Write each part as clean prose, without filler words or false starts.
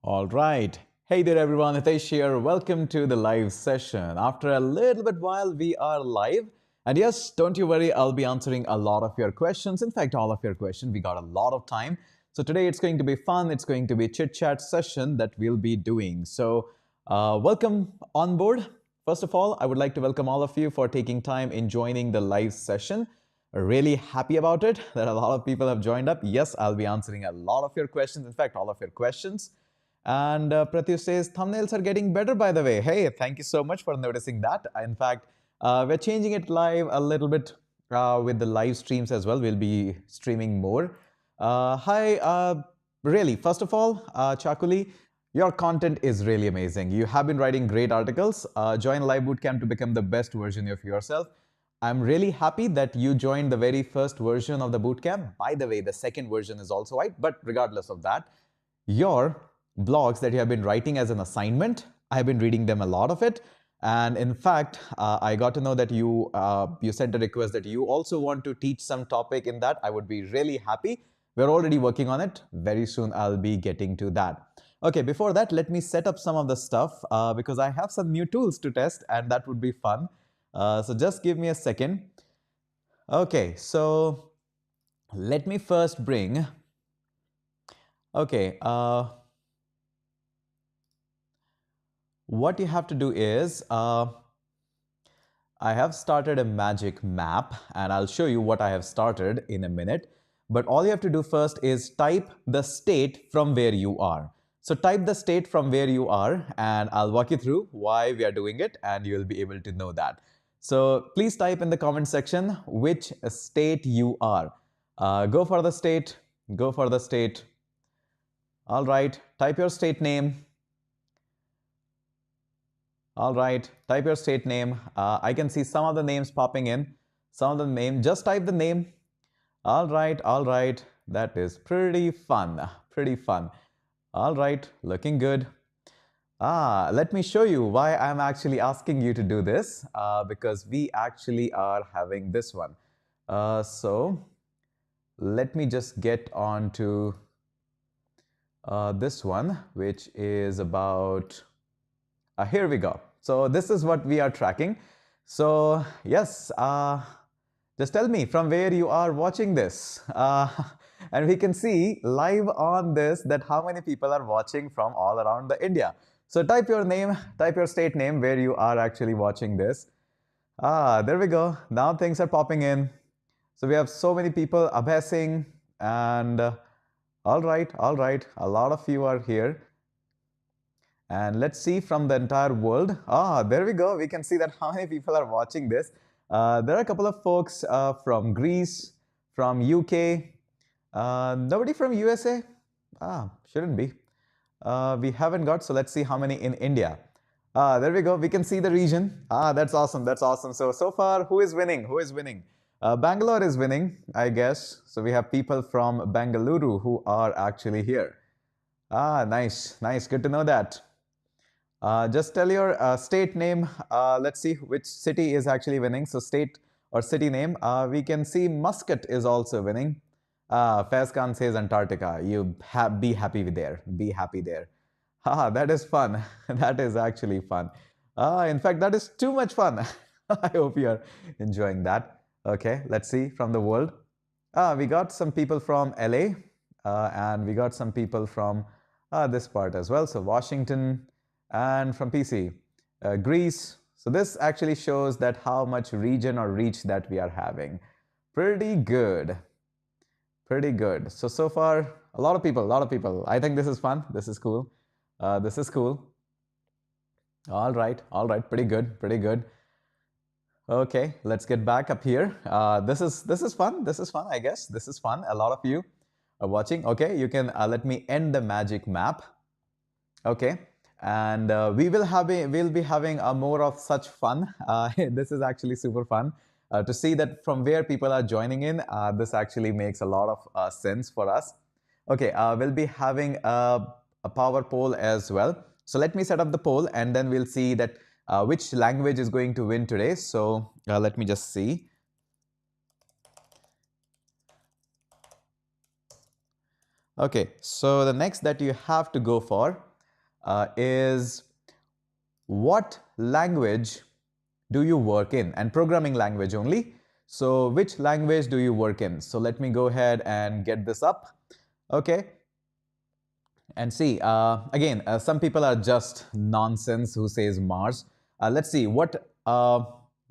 All right. Hey there, everyone. Hitesh here. Welcome to the live session. After a little bit while, we are live. And yes, don't you worry, I'll be answering a lot of your questions. In fact, all of your questions. We got a lot of time. So today it's going to be fun. It's going to be a chit chat session that we'll be doing. So, welcome on board. First of all, I would like to welcome all of you for taking time in joining the live session. Really happy about it that a lot of people have joined up. Yes, I'll be answering a lot of your questions. In fact, all of your questions. And Pratyush says, thumbnails are getting better, by the way. Hey, thank you so much for noticing that. In fact, we're changing it live a little bit with the live streams as well. We'll be streaming more. Hi, really, first of all, Chakuli, your content is really amazing. You have been writing great articles. Join Live Bootcamp to become the best version of yourself. I'm really happy that you joined the very first version of the bootcamp. By the way, the second version is also out, but regardless of that, your blogs that you have been writing as an assignment, I have been reading them, a lot of it. And in fact, I got to know that you sent a request that you also want to teach some topic in that. I would be really happy. We're already working on it. Very soon I'll be getting to that. Okay, before that, let me set up some of the stuff because I have some new tools to test and that would be fun. So just give me a second. Okay, so let me first bring, okay, what you have to do is, I have started a magic map and I'll show you what I have started in a minute. But all you have to do first is type the state from where you are. So type the state from where you are and I'll walk you through why we are doing it and you'll be able to know that. So please type in the comment section which state you are. Go for the state, go for the state. All right, type your state name. All right, type your state name. I can see some of the names popping in. Some of the name, just type the name. All right, that is pretty fun, pretty fun. All right, looking good. Let me show you why I'm actually asking you to do this, because we actually are having this one. So let me just get on to this one, which is about, here we go. So this is what we are tracking. So yes, just tell me from where you are watching this. And we can see live on this that how many people are watching from all around the India. So type your name, type your state name where you are actually watching this. There we go. Now things are popping in. So we have so many people, Abhay Singh, and all right, a lot of you are here. And let's see from the entire world. There we go. We can see that how many people are watching this. There are a couple of folks from Greece, from UK. Nobody from USA? Shouldn't be. We haven't got, so let's see how many in India. There we go. We can see the region. That's awesome. That's awesome. So far, who is winning? Who is winning? Bangalore is winning, I guess. So we have people from Bengaluru who are actually here. Nice. Good to know that. Just tell your state name. Let's see which city is actually winning. So state or city name. We can see Muscat is also winning. Faiz Khan says Antarctica. You be happy there. Be happy there. That is fun. That is actually fun. In fact, that is too much fun. I hope you are enjoying that. Okay, let's see from the world. We got some people from LA and we got some people from this part as well. So Washington, and from PC, Greece. So this actually shows that how much region or reach that we are having. Pretty good. Pretty good. So far, a lot of people. I think this is fun. This is cool. This is cool. All right. Pretty good. Okay, let's get back up here. This is fun. I guess this is fun. A lot of you are watching. Okay, you can let me end the magic map. Okay. And we'll be having more of such fun. This is actually super fun to see that from where people are joining in. This actually makes a lot of sense for us. Okay, we'll be having a power poll as well. So let me set up the poll and then we'll see that which language is going to win today. So let me just see. Okay, so the next that you have to go for is what language do you work in? And programming language only. So which language do you work in? So let me go ahead and get this up. Okay. And see, again, some people are just nonsense who says Mars. Let's see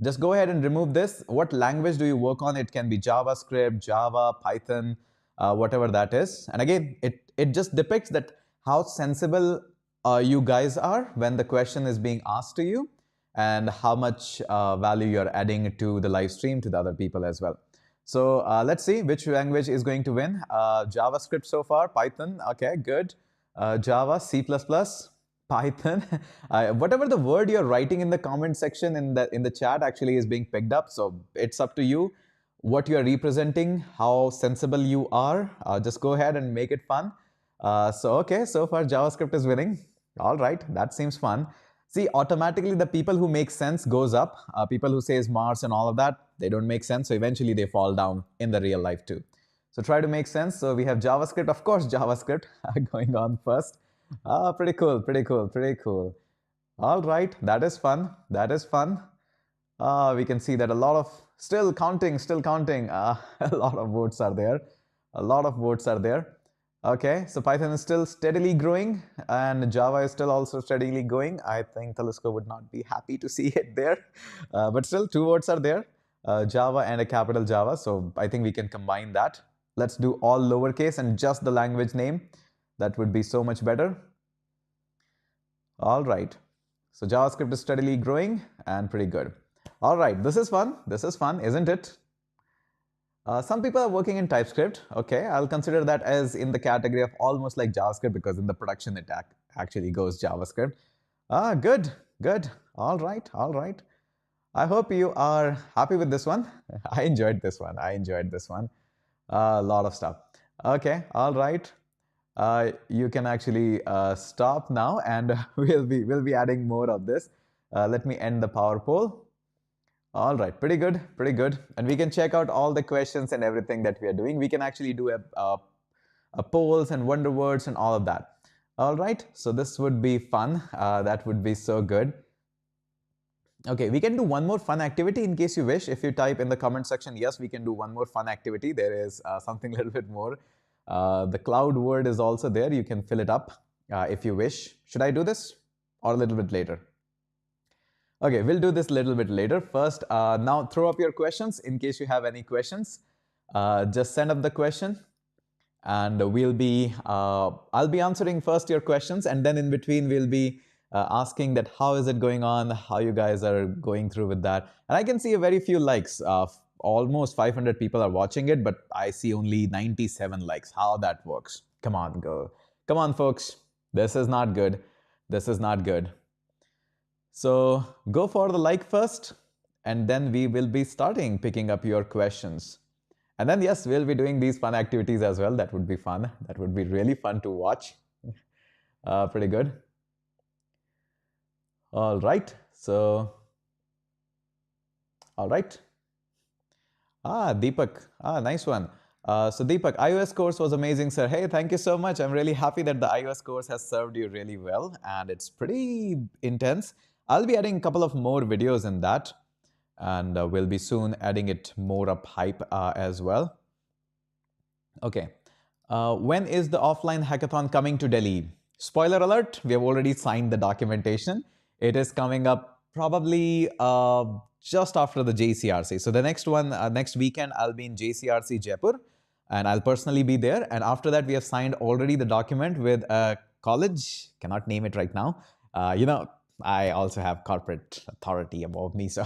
just go ahead and remove this. What language do you work on? It can be JavaScript, Java, Python, whatever that is. And again, it just depicts that how sensible you guys are when the question is being asked to you, and how much value you're adding to the live stream, to the other people as well. So let's see which language is going to win. JavaScript so far, Python, okay, good. Java, C++, Python, whatever the word you're writing in the comment section in the chat actually is being picked up. So it's up to you what you're representing, how sensible you are. Just go ahead and make it fun. Okay, so far JavaScript is winning. All right, that seems fun. See, automatically the people who make sense goes up. People who says Mars and all of that, they don't make sense. So eventually they fall down in the real life too. So try to make sense. So we have JavaScript, of course, JavaScript going on first. Pretty cool, pretty cool, pretty cool. All right, that is fun. That is fun. We can see that a lot of, still counting, a lot of votes are there. A lot of votes are there. Okay, so Python is still steadily growing, and Java is still also steadily going. I think Telescope would not be happy to see it there, but still 2 votes are there, Java and a capital Java. So I think we can combine that. Let's do all lowercase and just the language name. That would be so much better. All right, so JavaScript is steadily growing and pretty good. All right, this is fun. This is fun, isn't it? Some people are working in TypeScript. Okay, I'll consider that as in the category of almost like JavaScript, because in the production it actually goes JavaScript. Good, good. All right, all right. I hope you are happy with this one. I enjoyed this one. I enjoyed this one. A lot of stuff. Okay, all right. You can actually stop now, and we'll be adding more of this. Let me end the power poll. All right, pretty good, pretty good. And we can check out all the questions and everything that we are doing. We can actually do a polls and wonder words and all of that. All right, so this would be fun. That would be so good. Okay, we can do one more fun activity in case you wish. If you type in the comment section, yes, we can do one more fun activity. There is something a little bit more. The cloud word is also there. You can fill it up if you wish. Should I do this or a little bit later? Okay, we'll do this a little bit later. First, now throw up your questions in case you have any questions. Just send up the question, and I'll be answering first your questions, and then in between we'll be asking that how is it going on, how you guys are going through with that. And I can see a very few likes. Almost 500 people are watching it, but I see only 97 likes. How that works? Come on, go. Come on, folks. This is not good. This is not good. So go for the like first, and then we will be starting picking up your questions. And then, yes, we'll be doing these fun activities as well. That would be fun. That would be really fun to watch. Pretty good. All right. So, all right. Deepak. Nice one. So Deepak, iOS course was amazing, sir. Hey, thank you so much. I'm really happy that the iOS course has served you really well, and it's pretty intense. I'll be adding a couple of more videos in that, and we'll be soon adding it more up hype as well. Okay. When is the offline hackathon coming to Delhi? Spoiler alert, we have already signed the documentation. It is coming up probably just after the JCRC. So the next one, next weekend, I'll be in JCRC Jaipur, and I'll personally be there. And after that, we have signed already the document with a college. Cannot name it right now. You know, I also have corporate authority above me, so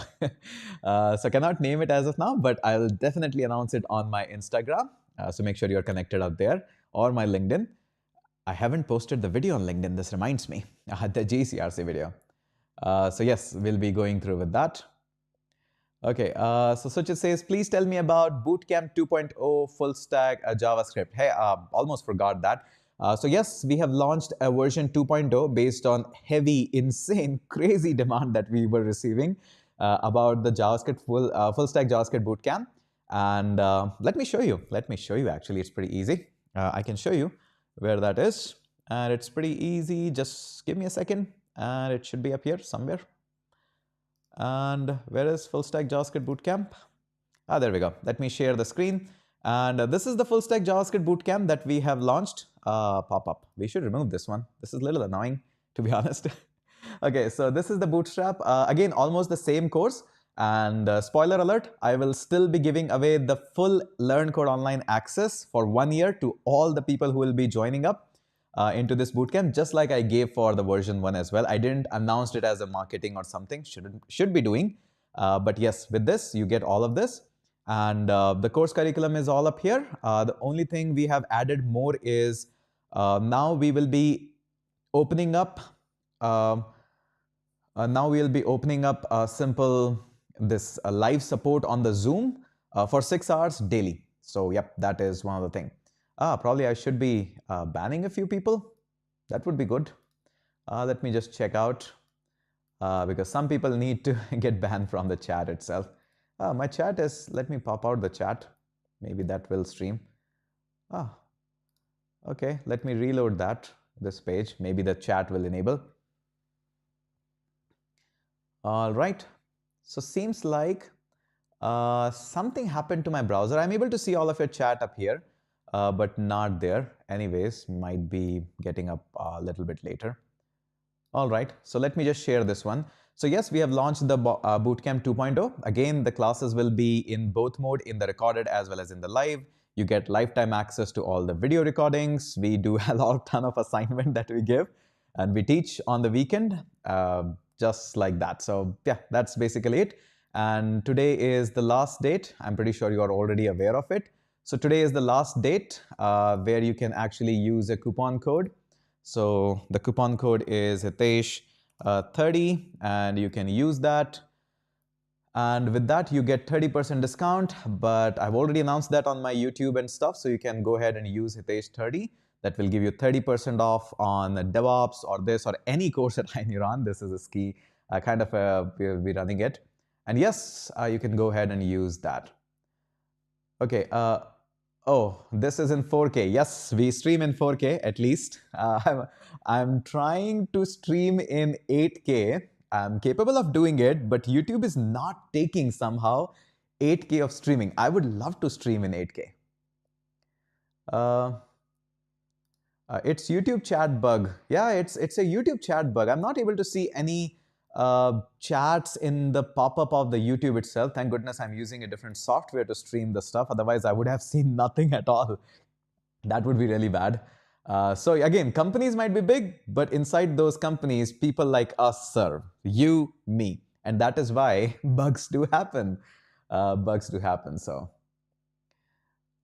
so cannot name it as of now, but I'll definitely announce it on my Instagram. So make sure you're connected out there, or my LinkedIn. I haven't posted the video on LinkedIn. This reminds me, the JCRC video. So yes, we'll be going through with that. Okay, so Suchit says, please tell me about Bootcamp 2.0 full stack JavaScript. Hey, almost forgot that. So yes, we have launched a version 2.0 based on heavy, insane, crazy demand that we were receiving about the JavaScript full stack JavaScript Bootcamp. And let me show you. Let me show you. Actually, it's pretty easy. I can show you where that is. And it's pretty easy. Just give me a second and it should be up here somewhere. And where is Full Stack JavaScript Bootcamp? Ah, there we go. Let me share the screen. And this is the Full Stack JavaScript Bootcamp that we have launched. Pop up. We should remove this one. This is a little annoying, to be honest. Okay, so this is the Bootstrap. Again, almost the same course. And spoiler alert, I will still be giving away the full Learn Code Online access for 1 year to all the people who will be joining up into this bootcamp, just like I gave for the version 1 as well. I didn't announce it as a marketing or something, should be doing. But yes, with this, you get all of this. And the course curriculum is all up here. The only thing we have added more is now we will be opening up this live support on the Zoom for 6 hours daily. So yep, that is one of the things. Probably I should be banning a few people. That would be good. Let me just check out because some people need to get banned from the chat itself. My chat is, let me pop out the chat. Maybe that will stream. Okay, let me reload this page. Maybe the chat will enable. All right, so seems like something happened to my browser. I'm able to see all of your chat up here, but not there. Anyways, might be getting up a little bit later. All right, so let me just share this one. So yes, we have launched the Bootcamp 2.0. Again, the classes will be in both mode, in the recorded as well as in the live. You get lifetime access to all the video recordings. We do a ton of assignment that we give, and we teach on the weekend, just like that. So yeah, that's basically it. And today is the last date. I'm pretty sure you are already aware of it. So today is the last date where you can actually use a coupon code. So the coupon code is Hitesh 30, and you can use that. And with that, you get 30% discount, but I've already announced that on my YouTube and stuff. So you can go ahead and use Hitesh 30. That will give you 30% off on Devops or this or any course that you're on. This is a ski we'll be running it. And yes, you can go ahead and use that. Okay. Oh, this is in 4K. Yes, we stream in 4K at least. I'm trying to stream in 8K. I'm capable of doing it, but YouTube is not taking somehow 8K of streaming. I would love to stream in 8K. It's YouTube chat bug. Yeah, it's a YouTube chat bug. I'm not able to see any chats in the pop-up of the YouTube itself. Thank goodness I'm using a different software to stream the stuff. Otherwise, I would have seen nothing at all. That would be really bad. So again, companies might be big, but inside those companies, people like us serve. You, me. And that is why bugs do happen. So.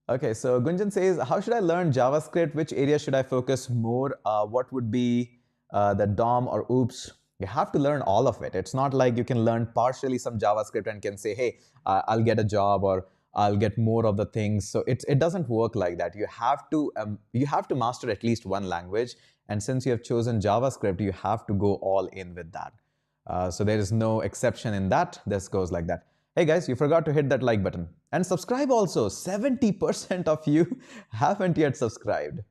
Okay, so Gunjan says, how should I learn JavaScript? Which area should I focus more? What would be the DOM or OOPS? You have to learn all of it. It's not like you can learn partially some JavaScript and can say, hey, I'll get a job or I'll get more of the things. So it doesn't work like that. You have to master at least one language. And since you have chosen JavaScript, you have to go all in with that. So there is no exception in that. This goes like that. Hey guys, you forgot to hit that like button. And subscribe also. 70% of you haven't yet subscribed.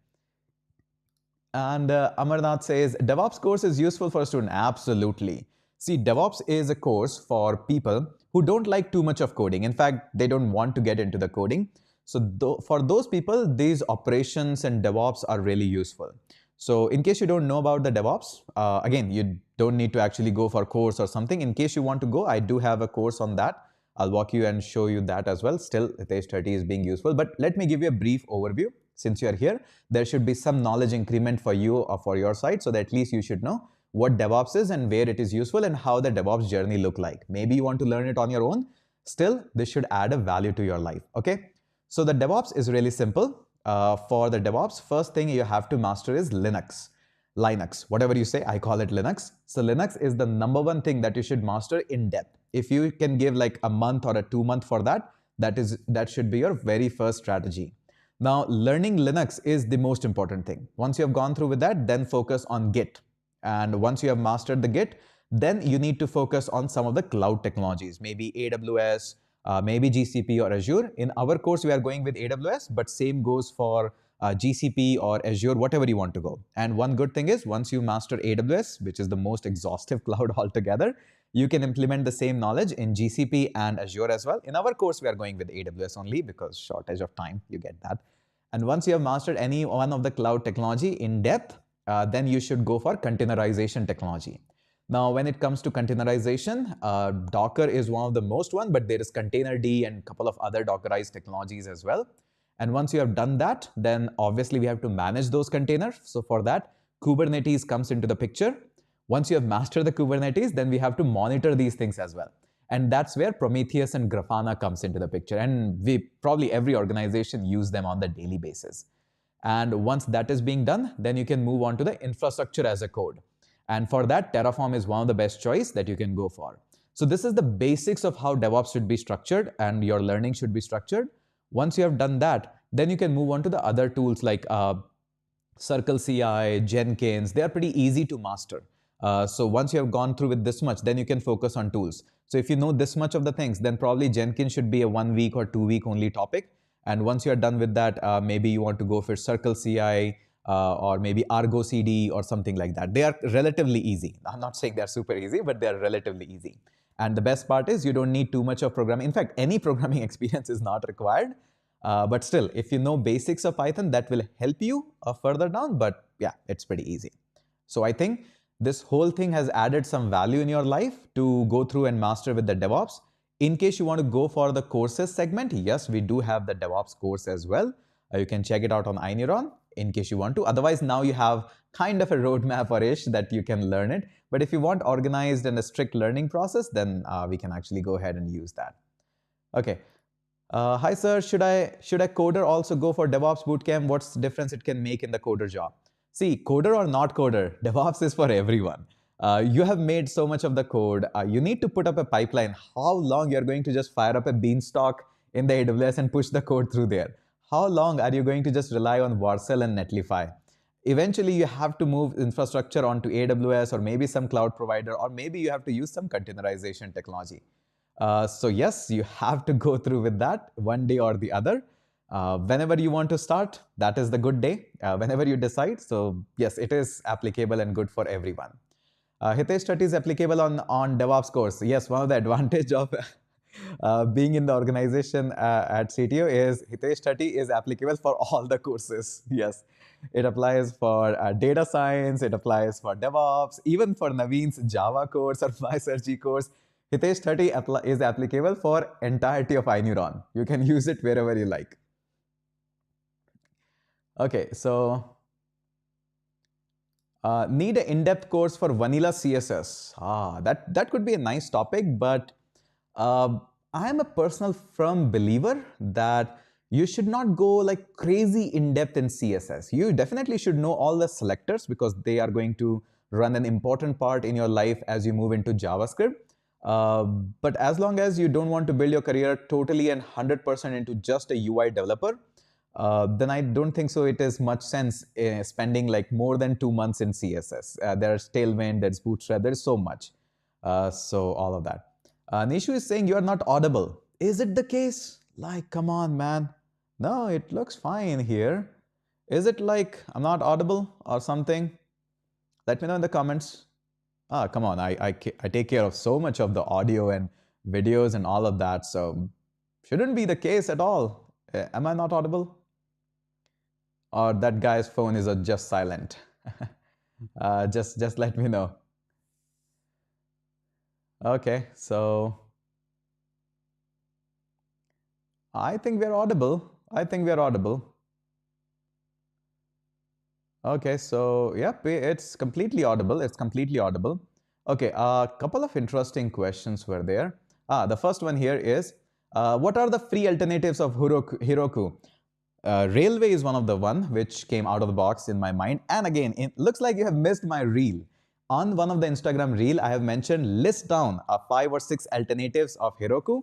And Amarnath says, DevOps course is useful for a student. Absolutely. See, DevOps is a course for people who don't like too much of coding. In fact, they don't want to get into the coding. So for those people, these operations and DevOps are really useful. So in case you don't know about the DevOps, again, you don't need to actually go for a course or something. In case you want to go, I do have a course on that. I'll walk you and show you that as well. Still, Hitesh 30 is being useful. But let me give you a brief overview. Since you are here, there should be some knowledge increment for you or for your side, so that at least you should know what DevOps is and where it is useful and how the DevOps journey look like. Maybe you want to learn it on your own. Still, this should add a value to your life. Okay. So the DevOps is really simple. For the DevOps, first thing you have to master is Linux, whatever you say, I call it Linux. So Linux is the #1 thing that you should master in depth. If you can give like a month or a 2 month for that, that should be your very first strategy. Now, learning Linux is the most important thing. Once you have gone through with that, then focus on Git. And once you have mastered the Git, then you need to focus on some of the cloud technologies, maybe AWS, maybe GCP or Azure. In our course, we are going with AWS, but same goes for GCP or Azure, whatever you want to go. And one good thing is once you master AWS, which is the most exhaustive cloud altogether, you can implement the same knowledge in GCP and Azure as well. In our course, we are going with AWS only because shortage of time, you get that. And once you have mastered any one of the cloud technology in depth, then you should go for containerization technology. Now, when it comes to containerization, Docker is one of the most one, but there is Containerd and a couple of other Dockerized technologies as well. And once you have done that, then obviously we have to manage those containers. So for that, Kubernetes comes into the picture. Once you have mastered the Kubernetes, then we have to monitor these things as well. And that's where Prometheus and Grafana comes into the picture. And probably every organization use them on the daily basis. And once that is being done, then you can move on to the infrastructure as a code. And for that, Terraform is one of the best choice that you can go for. So this is the basics of how DevOps should be structured and your learning should be structured. Once you have done that, then you can move on to the other tools like Circle CI, Jenkins. They are pretty easy to master. So once you have gone through with this much, then you can focus on tools. So if you know this much of the things, then probably Jenkins should be a 1 week or 2 week only topic. And once you're done with that, maybe you want to go for Circle CI or maybe Argo CD or something like that. They are relatively easy. I'm not saying they're super easy, but they're relatively easy. And the best part is you don't need too much of programming. In fact, any programming experience is not required. But still, if you know basics of Python, that will help you further down. But yeah, it's pretty easy. So I think this whole thing has added some value in your life to go through and master with the DevOps. In case you want to go for the courses segment, yes, we do have the DevOps course as well. You can check it out on iNeuron in case you want to. Otherwise, now you have kind of a roadmap or ish that you can learn it. But if you want organized and a strict learning process, then we can actually go ahead and use that. Okay. Hi, sir. Should a coder also go for DevOps Bootcamp? What's the difference it can make in the coder job? See, coder or not coder, DevOps is for everyone. You have made so much of the code. You need to put up a pipeline. How long you're going to just fire up a beanstalk in the AWS and push the code through there? How long are you going to just rely on Vercel and Netlify? Eventually, you have to move infrastructure onto AWS or maybe some cloud provider, or maybe you have to use some containerization technology. So yes, you have to go through with that one day or the other. Whenever you want to start, that is the good day, whenever you decide. So yes, it is applicable and good for everyone. Hitesh Tati is applicable on DevOps course. Yes, one of the advantage of being in the organization at CTO is Hitesh Tati is applicable for all the courses. Yes, it applies for data science, it applies for DevOps, even for Naveen's Java course or MySearchy course. Hitesh 30 is applicable for entirety of iNeuron. You can use it wherever you like. Okay, so need an in-depth course for vanilla CSS. That could be a nice topic, but I am a personal firm believer that you should not go like crazy in-depth in CSS. You definitely should know all the selectors because they are going to run an important part in your life as you move into JavaScript. But as long as you don't want to build your career totally and 100% into just a UI developer, then I don't think so it is much sense spending like more than 2 months in CSS. There's Tailwind, there's Bootstrap, there's so much. So all of that. Nishu is saying you are not audible. Is it the case? Like, come on, man. No, it looks fine here. Is it like I'm not audible or something? Let me know in the comments. Come on, I take care of so much of the audio and videos and all of that, so shouldn't be the case at all. Am I not audible? Or that guy's phone is just silent? Just let me know. Okay, so I think we're audible. I think we're audible. Okay, so yep, it's completely audible. It's completely audible. Okay, a couple of interesting questions were there. The first one here is, what are the free alternatives of Heroku? Railway is one of the one which came out of the box in my mind. And again, it looks like you have missed my reel. On one of the Instagram reel, I have mentioned list down 5 or 6 alternatives of Heroku.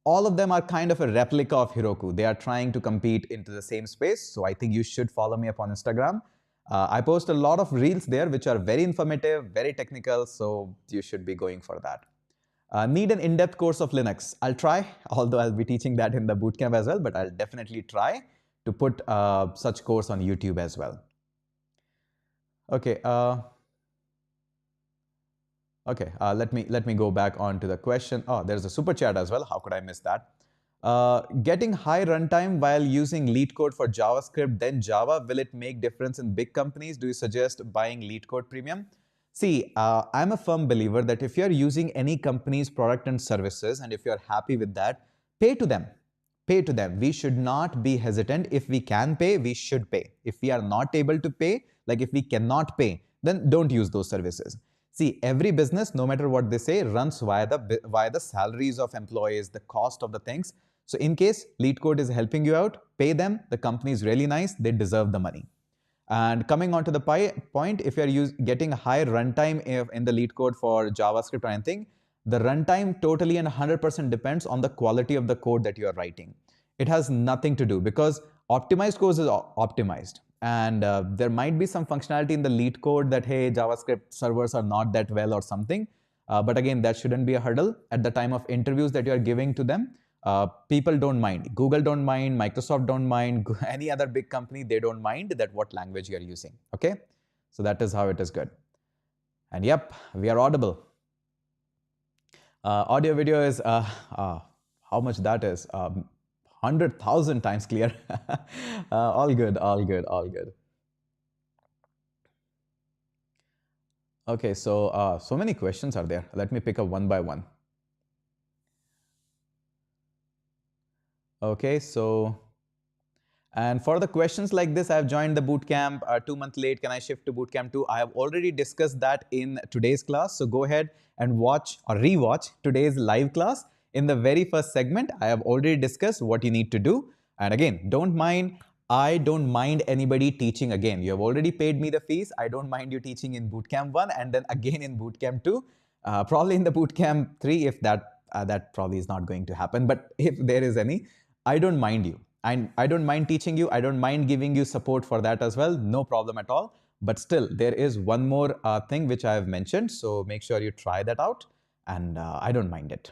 All of them are kind of a replica of Heroku. They are trying to compete into the same space. So I think you should follow me up on Instagram. I post a lot of reels there which are very informative, very technical. So you should be going for that. Need an in-depth course of Linux. I'll try, although I'll be teaching that in the bootcamp as well, but I'll definitely try to put such course on YouTube as well. Okay. Okay, let me go back on to the question. Oh, there's a super chat as well. How could I miss that? Getting high runtime while using lead code for JavaScript, then Java, will it make difference in big companies? Do you suggest buying lead code premium? See, I'm a firm believer that if you're using any company's product and services, and if you're happy with that, pay to them. Pay to them. We should not be hesitant. If we can pay, we should pay. If we are not able to pay, like if we cannot pay, then don't use those services. See, every business, no matter what they say, runs via the salaries of employees, the cost of the things. So in case lead code is helping you out, pay them. The company is really nice. They deserve the money. And coming on to the point, if you're getting a high runtime in the lead code for JavaScript or anything, the runtime totally and 100% depends on the quality of the code that you are writing. It has nothing to do, because optimized code is optimized. And there might be some functionality in the lead code that, hey, JavaScript servers are not that well or something. But again, that shouldn't be a hurdle. At the time of interviews that you're giving to them, people don't mind. Google don't mind. Microsoft don't mind. Any other big company, they don't mind that what language you're using. Okay? So that is how it is good. And yep, we are audible. Audio video is, how much that is? 100,000 times clear. All good, all good, all good. Okay, so so many questions are there. Let me pick up one by one. Okay, so, and for the questions like this, I have joined the bootcamp 2 months late. Can I shift to bootcamp 2? I have already discussed that in today's class. So go ahead and watch or rewatch today's live class. In the very first segment, I have already discussed what you need to do. And again, I don't mind anybody teaching again. You have already paid me the fees. I don't mind you teaching in bootcamp 1 and then again in bootcamp 2. Probably in the bootcamp 3, if that probably is not going to happen. But if there is any, I don't mind you. I don't mind teaching you. I don't mind giving you support for that as well. No problem at all. But still, there is one more thing which I have mentioned. So make sure you try that out. And I don't mind it.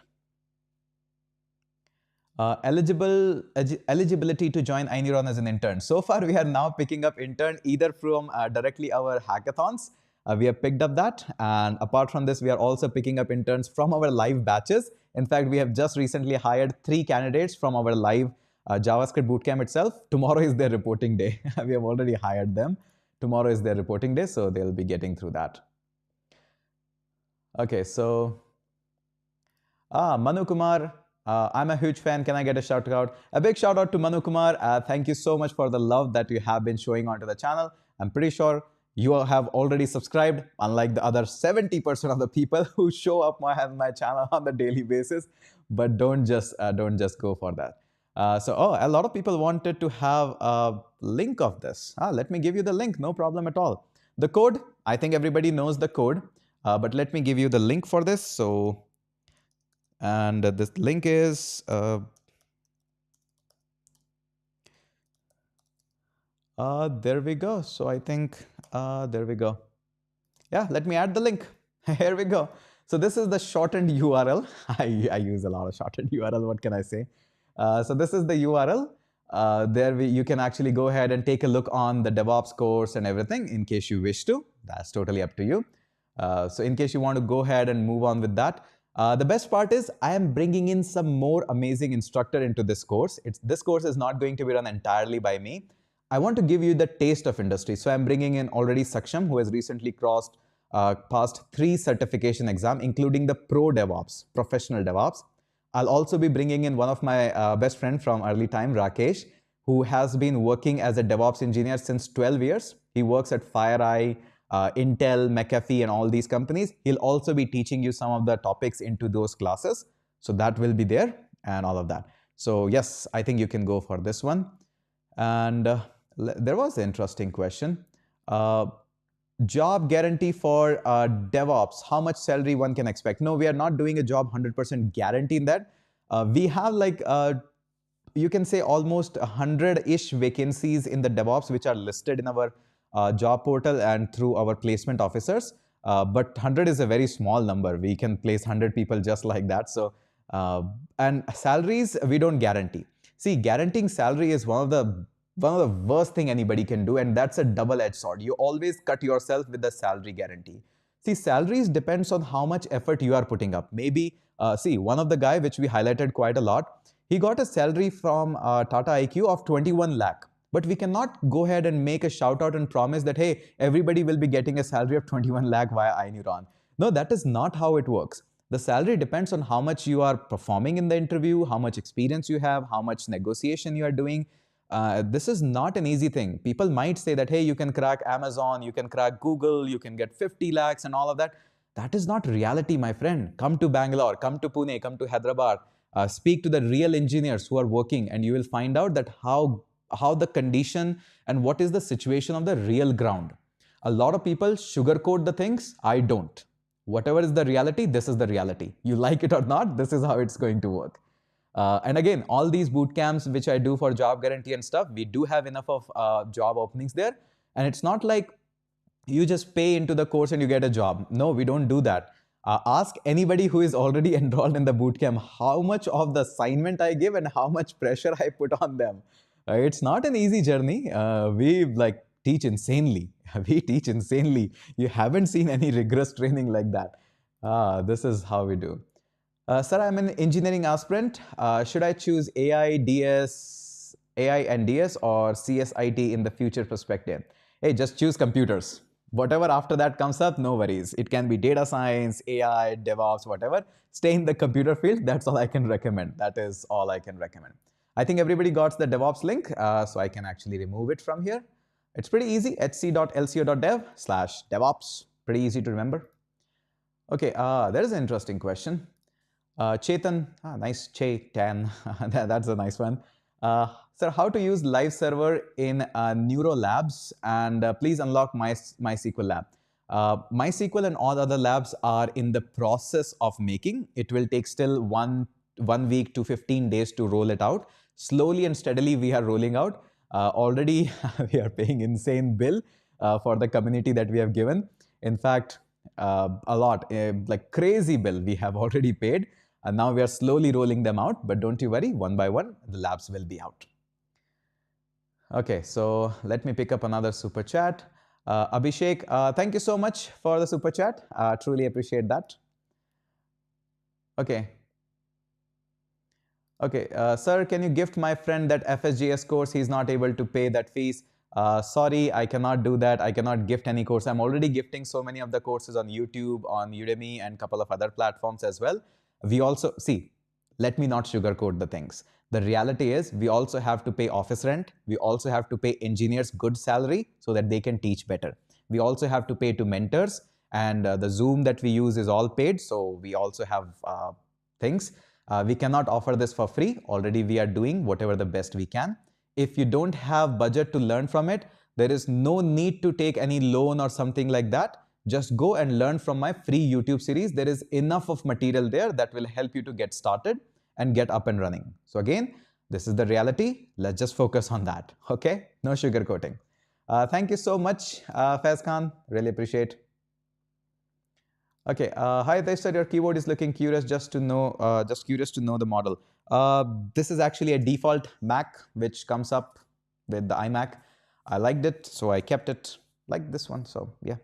Eligibility to join iNeuron as an intern. So far, we are now picking up intern either from directly our hackathons. We have picked up that. And apart from this, we are also picking up interns from our live batches. In fact, we have just recently hired 3 candidates from our live JavaScript bootcamp itself. Tomorrow is their reporting day. We have already hired them. Tomorrow is their reporting day, so they'll be getting through that. Okay, so Manu Kumar, I'm a huge fan. Can I get a shout out? A big shout out to Manu Kumar. Thank you so much for the love that you have been showing onto the channel. I'm pretty sure you have already subscribed, unlike the other 70% of the people who show up on my channel on the daily basis. But don't just go for that. So a lot of people wanted to have a link of this. Let me give you the link. No problem at all. The code, I think everybody knows the code, but let me give you the link for this. So, and this link is there we go. So I think there we go. Yeah, let me add the link. Here we go. So this is the shortened URL. I use a lot of shortened URL. What can I say? So this is the URL. You can actually go ahead and take a look on the Devops course and everything in case you wish to. That's totally up to you. So in case you want to go ahead and move on with that. The best part is I am bringing in some more amazing instructor into this course. This course is not going to be run entirely by me. I want to give you the taste of industry. So I'm bringing in already Saksham, who has recently passed 3 certification exams, including the Pro DevOps, Professional DevOps. I'll also be bringing in one of my best friends from early time, Rakesh, who has been working as a DevOps engineer since 12 years. He works at FireEye, Intel, McAfee, and all these companies. He'll also be teaching you some of the topics into those classes. So that will be there and all of that. So yes, I think you can go for this one. And there was an interesting question. Job guarantee for DevOps, how much salary one can expect? No, we are not doing a job 100% guarantee in that. We have like, you can say almost 100-ish vacancies in the DevOps, which are listed in our job portal and through our placement officers. But 100 is a very small number. We can place 100 people just like that. So, and salaries, we don't guarantee. See, guaranteeing salary is one of the one of the worst thing anybody can do, and that's a double-edged sword. You always cut yourself with the salary guarantee. See, salaries depends on how much effort you are putting up. Maybe, see, one of the guy which we highlighted quite a lot, he got a salary from Tata IQ of 21 lakh. But we cannot go ahead and make a shout out and promise that, hey, everybody will be getting a salary of 21 lakh via iNeuron. No, that is not how it works. The salary depends on how much you are performing in the interview, how much experience you have, how much negotiation you are doing. This is not an easy thing. People might say that, hey, you can crack Amazon, you can crack Google, you can get 50 lakhs and all of that. That is not reality, my friend. Come to Bangalore, come to Pune, come to Hyderabad, speak to the real engineers who are working, and you will find out that how the condition and what is the situation of the real ground. A lot of people sugarcoat the things. I don't. Whatever is the reality, this is the reality. You like it or not, this is how it's going to work. And again, all these boot camps which I do for job guarantee and stuff, we do have enough of job openings there. And it's not like you just pay into the course and you get a job. No, we don't do that. Ask anybody who is already enrolled in the bootcamp how much of the assignment I give and how much pressure I put on them. It's not an easy journey. We like teach insanely. We teach insanely. You haven't seen any rigorous training like that. This is how we do. Sir, I'm an engineering aspirant. Should I choose AI and DS or CSIT in the future perspective? Hey, just choose computers. Whatever after that comes up, no worries. It can be data science, AI, DevOps, whatever. Stay in the computer field. That's all I can recommend. That is all I can recommend. I think everybody got the DevOps link, so I can actually remove it from here. It's pretty easy, hc.lco.dev/DevOps. Pretty easy to remember. Okay, there is an interesting question. Chetan, nice Chetan, that's a nice one. Sir, how to use live server in Neuro Labs, and please unlock MySQL lab. MySQL and all other labs are in the process of making. It will take still one week to 15 days to roll it out. Slowly and steadily we are rolling out. Already we are paying insane bill for the community that we have given. In fact, a lot, like crazy bill we have already paid. And now we are slowly rolling them out, but don't you worry, one by one, the labs will be out. Okay, so let me pick up another super chat. Abhishek, thank you so much for the super chat. Truly appreciate that. Okay. Okay, sir, can you gift my friend that FSJS course? He's not able to pay that fees. Sorry, I cannot do that. I cannot gift any course. I'm already gifting so many of the courses on YouTube, on Udemy, and a couple of other platforms as well. We also, see, let me not sugarcoat the things. The reality is we also have to pay office rent. We also have to pay engineers good salary so that they can teach better. We also have to pay to mentors, and the Zoom that we use is all paid. So we also have things. We cannot offer this for free. Already we are doing whatever the best we can. If you don't have budget to learn from it, there is no need to take any loan or something like that. Just go and learn from my free YouTube series. There is enough of material there that will help you to get started and get up and running. So again, this is the reality. Let's just focus on that. Okay? No sugarcoating. Thank you so much, Faiz Khan. Really appreciate. Okay. Hi, they said your keyboard is looking curious. Just curious to know the model. This is actually a default Mac which comes up with the iMac. I liked it, so I kept it like this one. So yeah.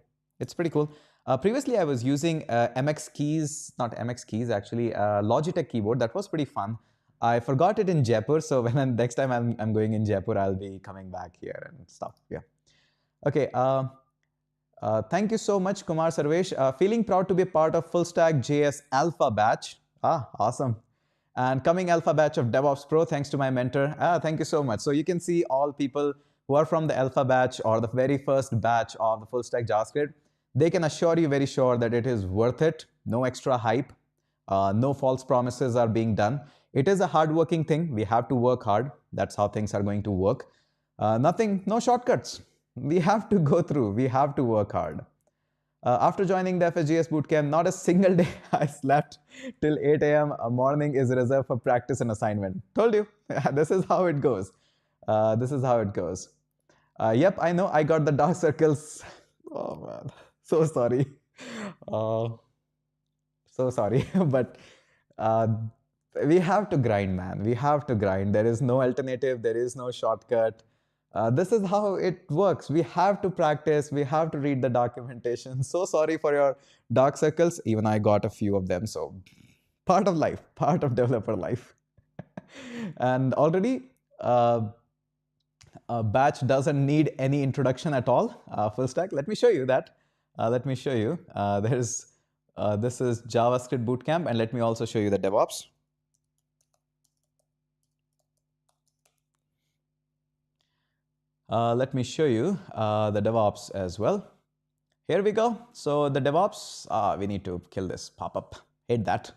It's pretty cool. Previously, I was using MX keys, not MX keys actually, Logitech keyboard. That was pretty fun. I forgot it in Jaipur, so when next time I'm going in Jaipur, I'll be coming back here and stuff. Yeah. Okay. Thank you so much, Kumar Sarvesh. Feeling proud to be a part of Full Stack JS Alpha batch. Awesome. And coming Alpha batch of Devops Pro, thanks to my mentor. Thank you so much. So you can see all people who are from the Alpha batch or the very first batch of the Full Stack JavaScript. They can assure you very sure that it is worth it. No extra hype. No false promises are being done. It is a hard-working thing. We have to work hard. That's how things are going to work. No shortcuts. We have to go through. We have to work hard. After joining the FSJS Bootcamp, not a single day I slept till 8 a.m. A morning is reserved for practice and assignment. Told you. This is how it goes. This is how it goes. Yep, I know. I got the dark circles. Oh, man. So sorry. So sorry. But we have to grind, man. We have to grind. There is no alternative. There is no shortcut. This is how it works. We have to practice. We have to read the documentation. So sorry for your dark circles. Even I got a few of them. So part of life, part of developer life. And already, a batch doesn't need any introduction at all. Full stack. Let me show you that. Let me show you. This is JavaScript Bootcamp, and let me also show you the DevOps. Let me show you the DevOps as well. Here we go. So the DevOps, we need to kill this pop-up. Hate that.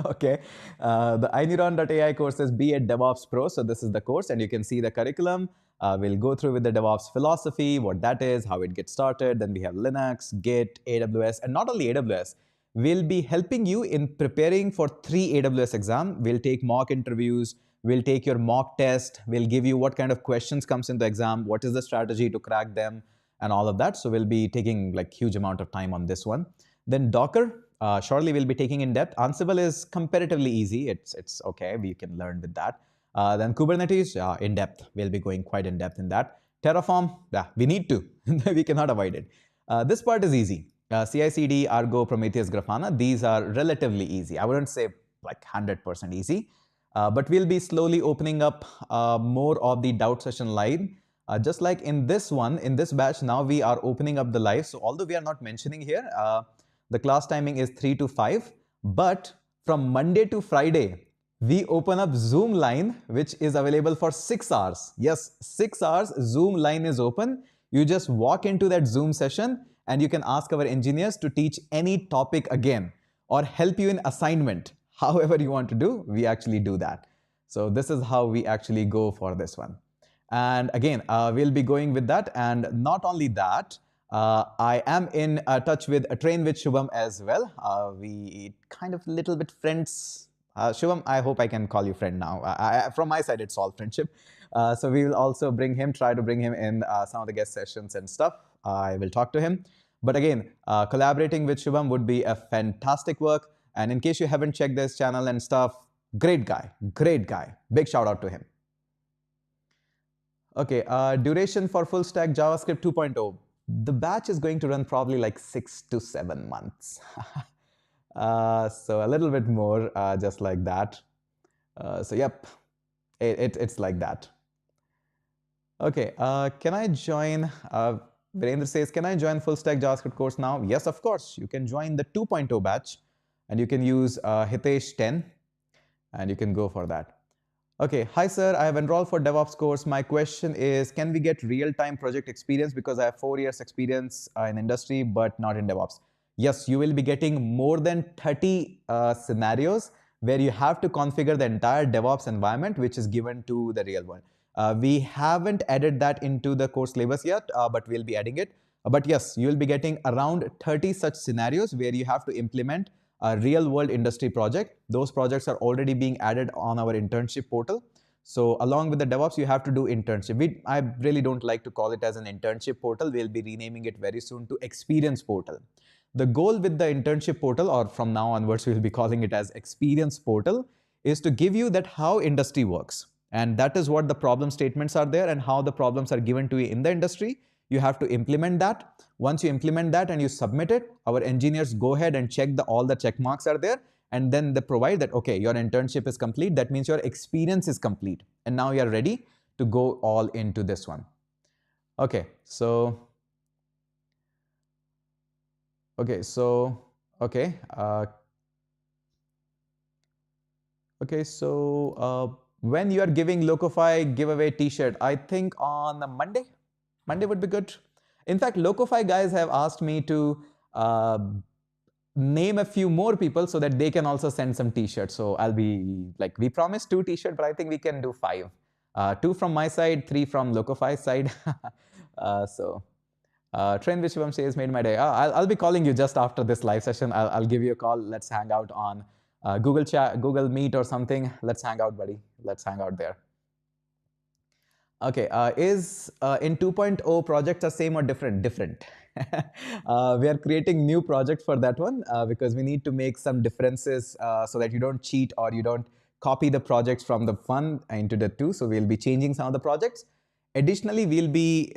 Okay. The iNeuron.ai course says be a DevOps Pro. So this is the course, and you can see the curriculum. We'll go through with the DevOps philosophy, what that is, how it gets started. Then we have Linux, Git, AWS, and not only AWS. We'll be helping you in preparing for 3 AWS exam. We'll take mock interviews. We'll take your mock test. We'll give you what kind of questions comes in the exam, what is the strategy to crack them, and all of that. So we'll be taking like huge amount of time on this one. Then Docker, shortly we'll be taking in depth. Ansible is comparatively easy. It's okay. We can learn with that. Then Kubernetes, in depth. We'll be going quite in depth in that. Terraform, we need to. We cannot avoid it. This part is easy. CI/CD, Argo, Prometheus, Grafana, these are relatively easy. I wouldn't say like 100% easy, but we'll be slowly opening up more of the doubt session live. Just like in this one, in this batch, now we are opening up the live. So although we are not mentioning here, the class timing is 3 to 5, but from Monday to Friday, we open up Zoom line, which is available for 6 hours. Yes, 6 hours Zoom line is open. You just walk into that Zoom session and you can ask our engineers to teach any topic again or help you in assignment. However you want to do, we actually do that. So this is how we actually go for this one. And again, we'll be going with that. And not only that, I am in touch with Train with Shubham as well. We kind of little bit friends. Shubham, I hope I can call you friend now. From my side, it's all friendship. So we will also bring him, try to bring him in some of the guest sessions and stuff. I will talk to him. But again, collaborating with Shubham would be a fantastic work. And in case you haven't checked this channel and stuff, great guy, great guy. Big shout out to him. Okay, duration for full stack JavaScript 2.0. The batch is going to run probably like 6 to 7 months. So a little bit more, just like that. So yep, it's like that. Okay, can I join? Virendra says, can I join full stack JavaScript course now? Yes, of course. You can join the 2.0 batch and you can use Hitesh 10 and you can go for that. Okay, hi sir, I have enrolled for DevOps course. My question is, can we get real-time project experience because I have 4 years experience in industry but not in DevOps? Yes, you will be getting more than 30 scenarios where you have to configure the entire DevOps environment, which is given to the real world. We haven't added that into the course syllabus yet, but we'll be adding it. But yes, you will be getting around 30 such scenarios where you have to implement a real world industry project. Those projects are already being added on our internship portal. So along with the DevOps, you have to do internship. I really don't like to call it as an internship portal. We'll be renaming it very soon to experience portal. The goal with the internship portal, or from now onwards, we'll be calling it as experience portal, is to give you that how industry works. And that is what the problem statements are there and how the problems are given to you in the industry. You have to implement that. Once you implement that and you submit it, our engineers go ahead and check all the check marks are there, and then they provide that, okay, your internship is complete. That means your experience is complete. And now you're ready to go all into this one. Okay, so, when you are giving Locofy giveaway t-shirt, I think on a Monday would be good. In fact, Locofy guys have asked me to name a few more people so that they can also send some t-shirts. So I'll be like, we promised 2 t-shirts, but I think we can do 5. 2 from my side, 3 from Locofy's side. Train Vishwam says, made my day. I'll be calling you just after this live session. I'll give you a call. Let's hang out on Google Chat, Google Meet or something. Let's hang out, buddy. Let's hang out there. Okay, is in 2.0 projects are same or different? Different. We are creating new project for that one because we need to make some differences so that you don't cheat or you don't copy the projects from the 1 into the 2. So we'll be changing some of the projects. Additionally, we'll be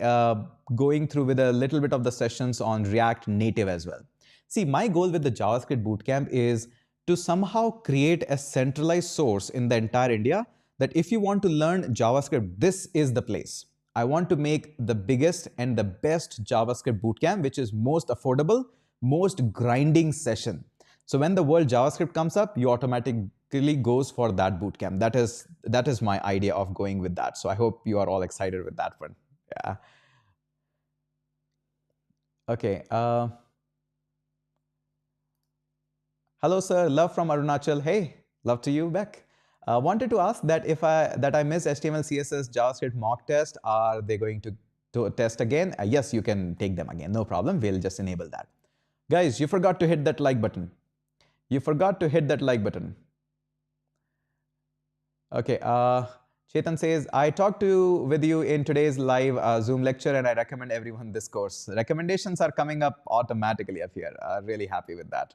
going through with a little bit of the sessions on React Native as well. See, my goal with the JavaScript Bootcamp is to somehow create a centralized source in the entire India that if you want to learn JavaScript, this is the place. I want to make the biggest and the best JavaScript Bootcamp, which is most affordable, most grinding session. So when the word JavaScript comes up, you automatically goes for that bootcamp. That is my idea of going with that. So I hope you are all excited with that one. Yeah. Okay. Hello, sir. Love from Arunachal. Hey, love to you back. Wanted to ask that if I miss HTML, CSS, JavaScript mock test, are they going to test again? Yes, you can take them again. No problem. We'll just enable that. Guys, you forgot to hit that like button. You forgot to hit that like button. Okay. Chetan says, I talked with you in today's live Zoom lecture and I recommend everyone this course. Recommendations are coming up automatically up here. Really happy with that.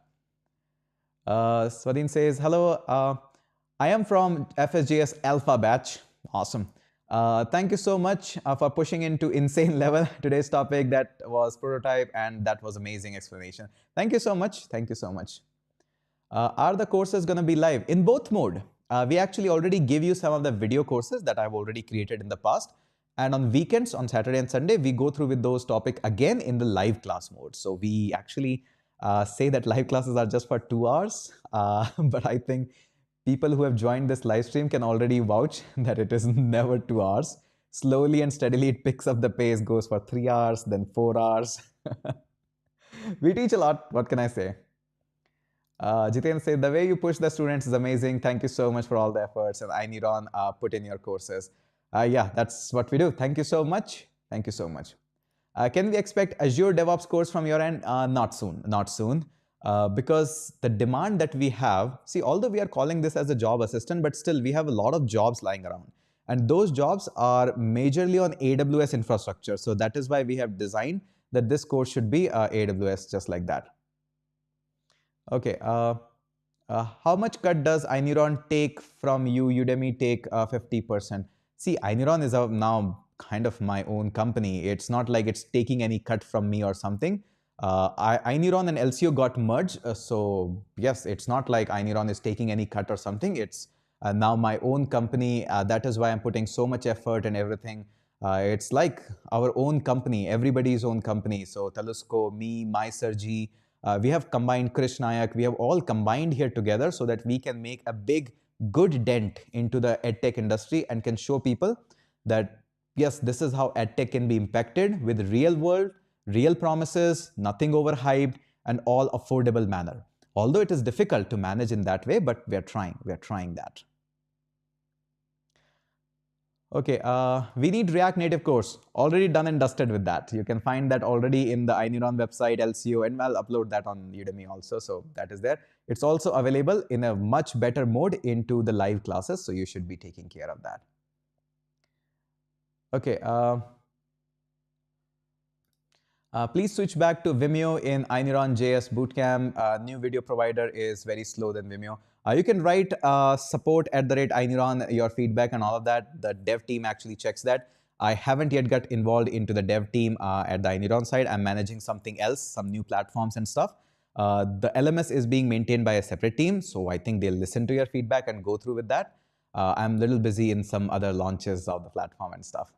Swadin says, hello, I am from FSJS Alpha batch. Awesome. Thank you so much for pushing into insane level. Today's topic, that was prototype, and that was amazing explanation. Thank you so much. Thank you so much. Are the courses going to be live? In both mode. We actually already give you some of the video courses that I've already created in the past. And on weekends, on Saturday and Sunday, we go through with those topics again in the live class mode. So we actually say that live classes are just for 2 hours. But I think people who have joined this live stream can already vouch that it is never 2 hours. Slowly and steadily, it picks up the pace, goes for 3 hours, then 4 hours. We teach a lot. What can I say? Jiten said, the way you push the students is amazing. Thank you so much for all the efforts. And I need on put in your courses. Yeah, that's what we do. Thank you so much. Thank you so much. Can we expect Azure DevOps course from your end? Not soon. Not soon. Because the demand that we have, see, although we are calling this as a job assistant, but still we have a lot of jobs lying around. And those jobs are majorly on AWS infrastructure. So that is why we have designed that this course should be AWS just like that. Okay. How much cut does iNeuron take from you? Udemy take 50%. See, iNeuron is now kind of my own company. It's not like it's taking any cut from me or something. iNeuron and LCO got merged. So yes, it's not like iNeuron is taking any cut or something. It's now my own company. That is why I'm putting so much effort and everything. It's like our own company, everybody's own company. So Talusko, me, my Sergi, we have combined Krish Nayak, we have all combined here together so that we can make a big, good dent into the edtech industry and can show people that, yes, this is how edtech can be impacted with real world, real promises, nothing overhyped, and all affordable manner. Although it is difficult to manage in that way, but we are trying that. Okay, we need React Native course. Already done and dusted with that. You can find that already in the iNeuron website, LCO, and I'll upload that on Udemy also. So that is there. It's also available in a much better mode into the live classes. So you should be taking care of that. Okay. Please switch back to Vimeo in iNeuron JS Bootcamp. New video provider is very slow than Vimeo. You can write support@iNeuron, your feedback and all of that. The dev team actually checks that. I haven't yet got involved into the dev team at the iNeuron side. I'm managing something else, some new platforms and stuff. The LMS is being maintained by a separate team, so I think they'll listen to your feedback and go through with that. I'm a little busy in some other launches of the platform and stuff.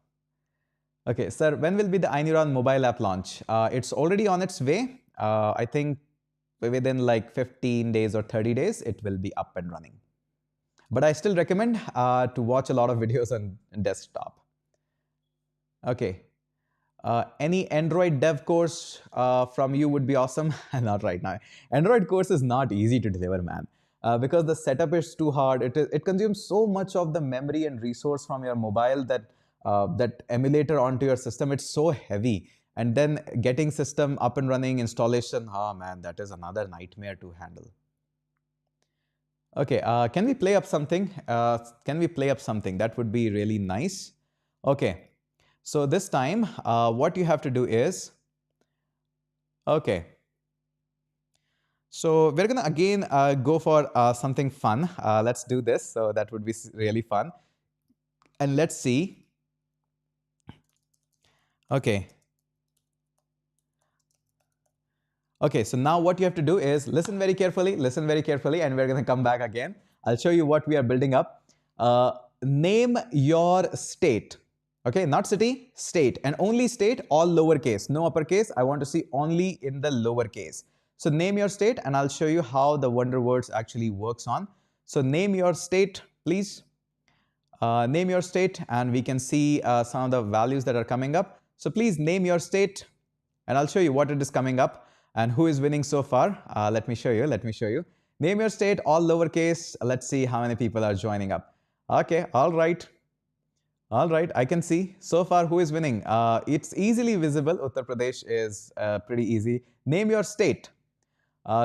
Okay, sir, when will be the iNeuron mobile app launch? It's already on its way. I think within like 15 days or 30 days, it will be up and running. But I still recommend to watch a lot of videos on desktop. Okay. Any Android dev course from you would be awesome. Not right now. Android course is not easy to deliver, man. Because the setup is too hard. It consumes so much of the memory and resource from your mobile that that emulator onto your system, it's so heavy. And then getting system up and running, installation, oh man, that is another nightmare to handle. Okay, can we play up something? That would be really nice. Okay, so this time, what you have to do is, okay. So we're gonna again go for something fun. Let's do this. So that would be really fun. And let's see Okay. Okay, so now what you have to do is listen very carefully, and we're going to come back again. I'll show you what we are building up. Name your state. Okay, not city, state, and only state, all lowercase, no uppercase. I want to see only in the lowercase. So name your state, and I'll show you how the wonder words actually works on. So name your state, please. Name your state, and we can see some of the values that are coming up. So please name your state, and I'll show you what it is coming up and who is winning so far. Let me show you. Name your state, all lowercase. Let's see how many people are joining up. Okay, all right. All right, I can see so far who is winning. It's easily visible. Uttar Pradesh is pretty easy. Name your state.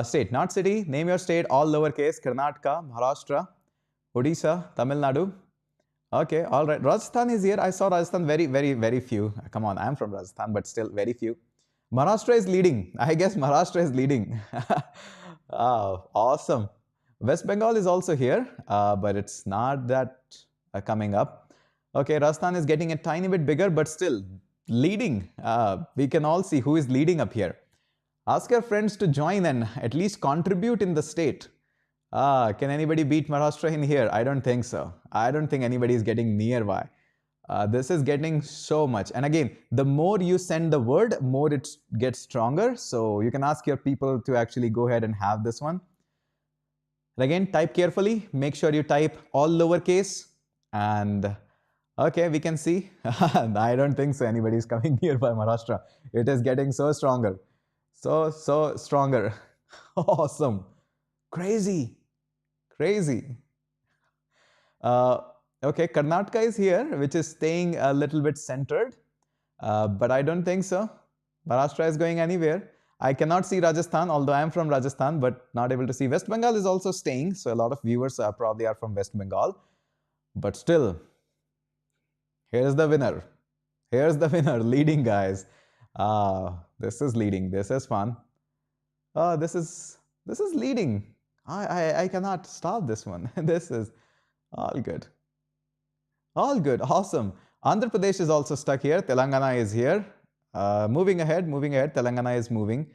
State, not city. Name your state, all lowercase. Karnataka, Maharashtra, Odisha, Tamil Nadu. Okay, all right. Rajasthan is here. I saw Rajasthan very few. Come on, I'm from Rajasthan, but still very few. Maharashtra is leading. I guess Maharashtra is leading. Oh, awesome. West Bengal is also here, but it's not that coming up. Okay, Rajasthan is getting a tiny bit bigger, but still leading. We can all see who is leading up here. Ask your friends to join and at least contribute in the state. Can anybody beat Maharashtra in here? I don't think so. I don't think anybody is getting nearby. This is getting so much. And again, the more you send the word, more it gets stronger. So you can ask your people to actually go ahead and have this one. And again, type carefully. Make sure you type all lowercase. And okay, we can see. I don't think so anybody is coming nearby Maharashtra. It is getting so stronger. So stronger. Awesome. Crazy. Okay, Karnataka is here, which is staying a little bit centered, but I don't think so. Maharashtra is going anywhere. I cannot see Rajasthan, although I am from Rajasthan, but not able to see. West Bengal is also staying, so a lot of viewers probably are from West Bengal. But still, here's the winner. Leading, guys. This is leading. This is fun. This is leading. I cannot stop this one. This is all good. Awesome. Andhra Pradesh is also stuck here. Telangana is here. Moving ahead. Telangana is moving.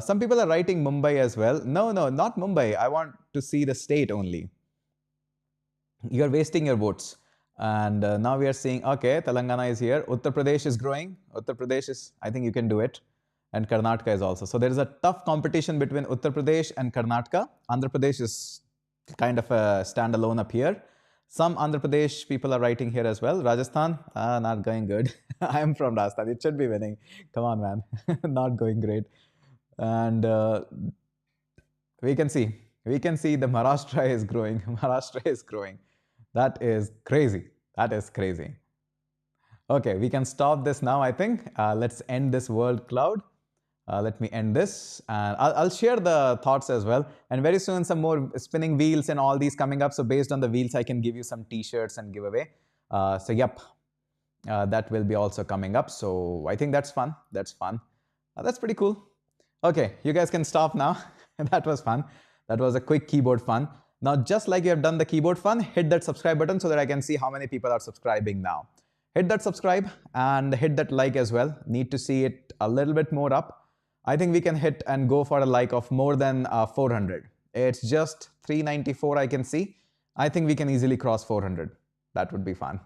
Some people are writing Mumbai as well. No, not Mumbai. I want to see the state only. You're wasting your votes. And now we are seeing, okay, Telangana is here. Uttar Pradesh is growing. I think you can do it. And Karnataka is also. So there is a tough competition between Uttar Pradesh and Karnataka. Andhra Pradesh is kind of a standalone up here. Some Andhra Pradesh people are writing here as well. Rajasthan, not going good. I am from Rajasthan. It should be winning. Come on, man. Not going great. And we can see the Maharashtra is growing. That is crazy. Okay, we can stop this now, I think. Let's end this word cloud. Let me end this, and I'll share the thoughts as well. And very soon, some more spinning wheels and all these coming up. So based on the wheels, I can give you some t-shirts and giveaway. So yep, that will be also coming up. So I think that's fun. That's pretty cool. Okay, you guys can stop now. That was fun. That was a quick keyboard fun. Now, just like you have done the keyboard fun, hit that subscribe button so that I can see how many people are subscribing now. Hit that subscribe and hit that like as well. Need to see it a little bit more up. I think we can hit and go for a like of more than 400. It's just 394 I can see. I think we can easily cross 400. That would be fun.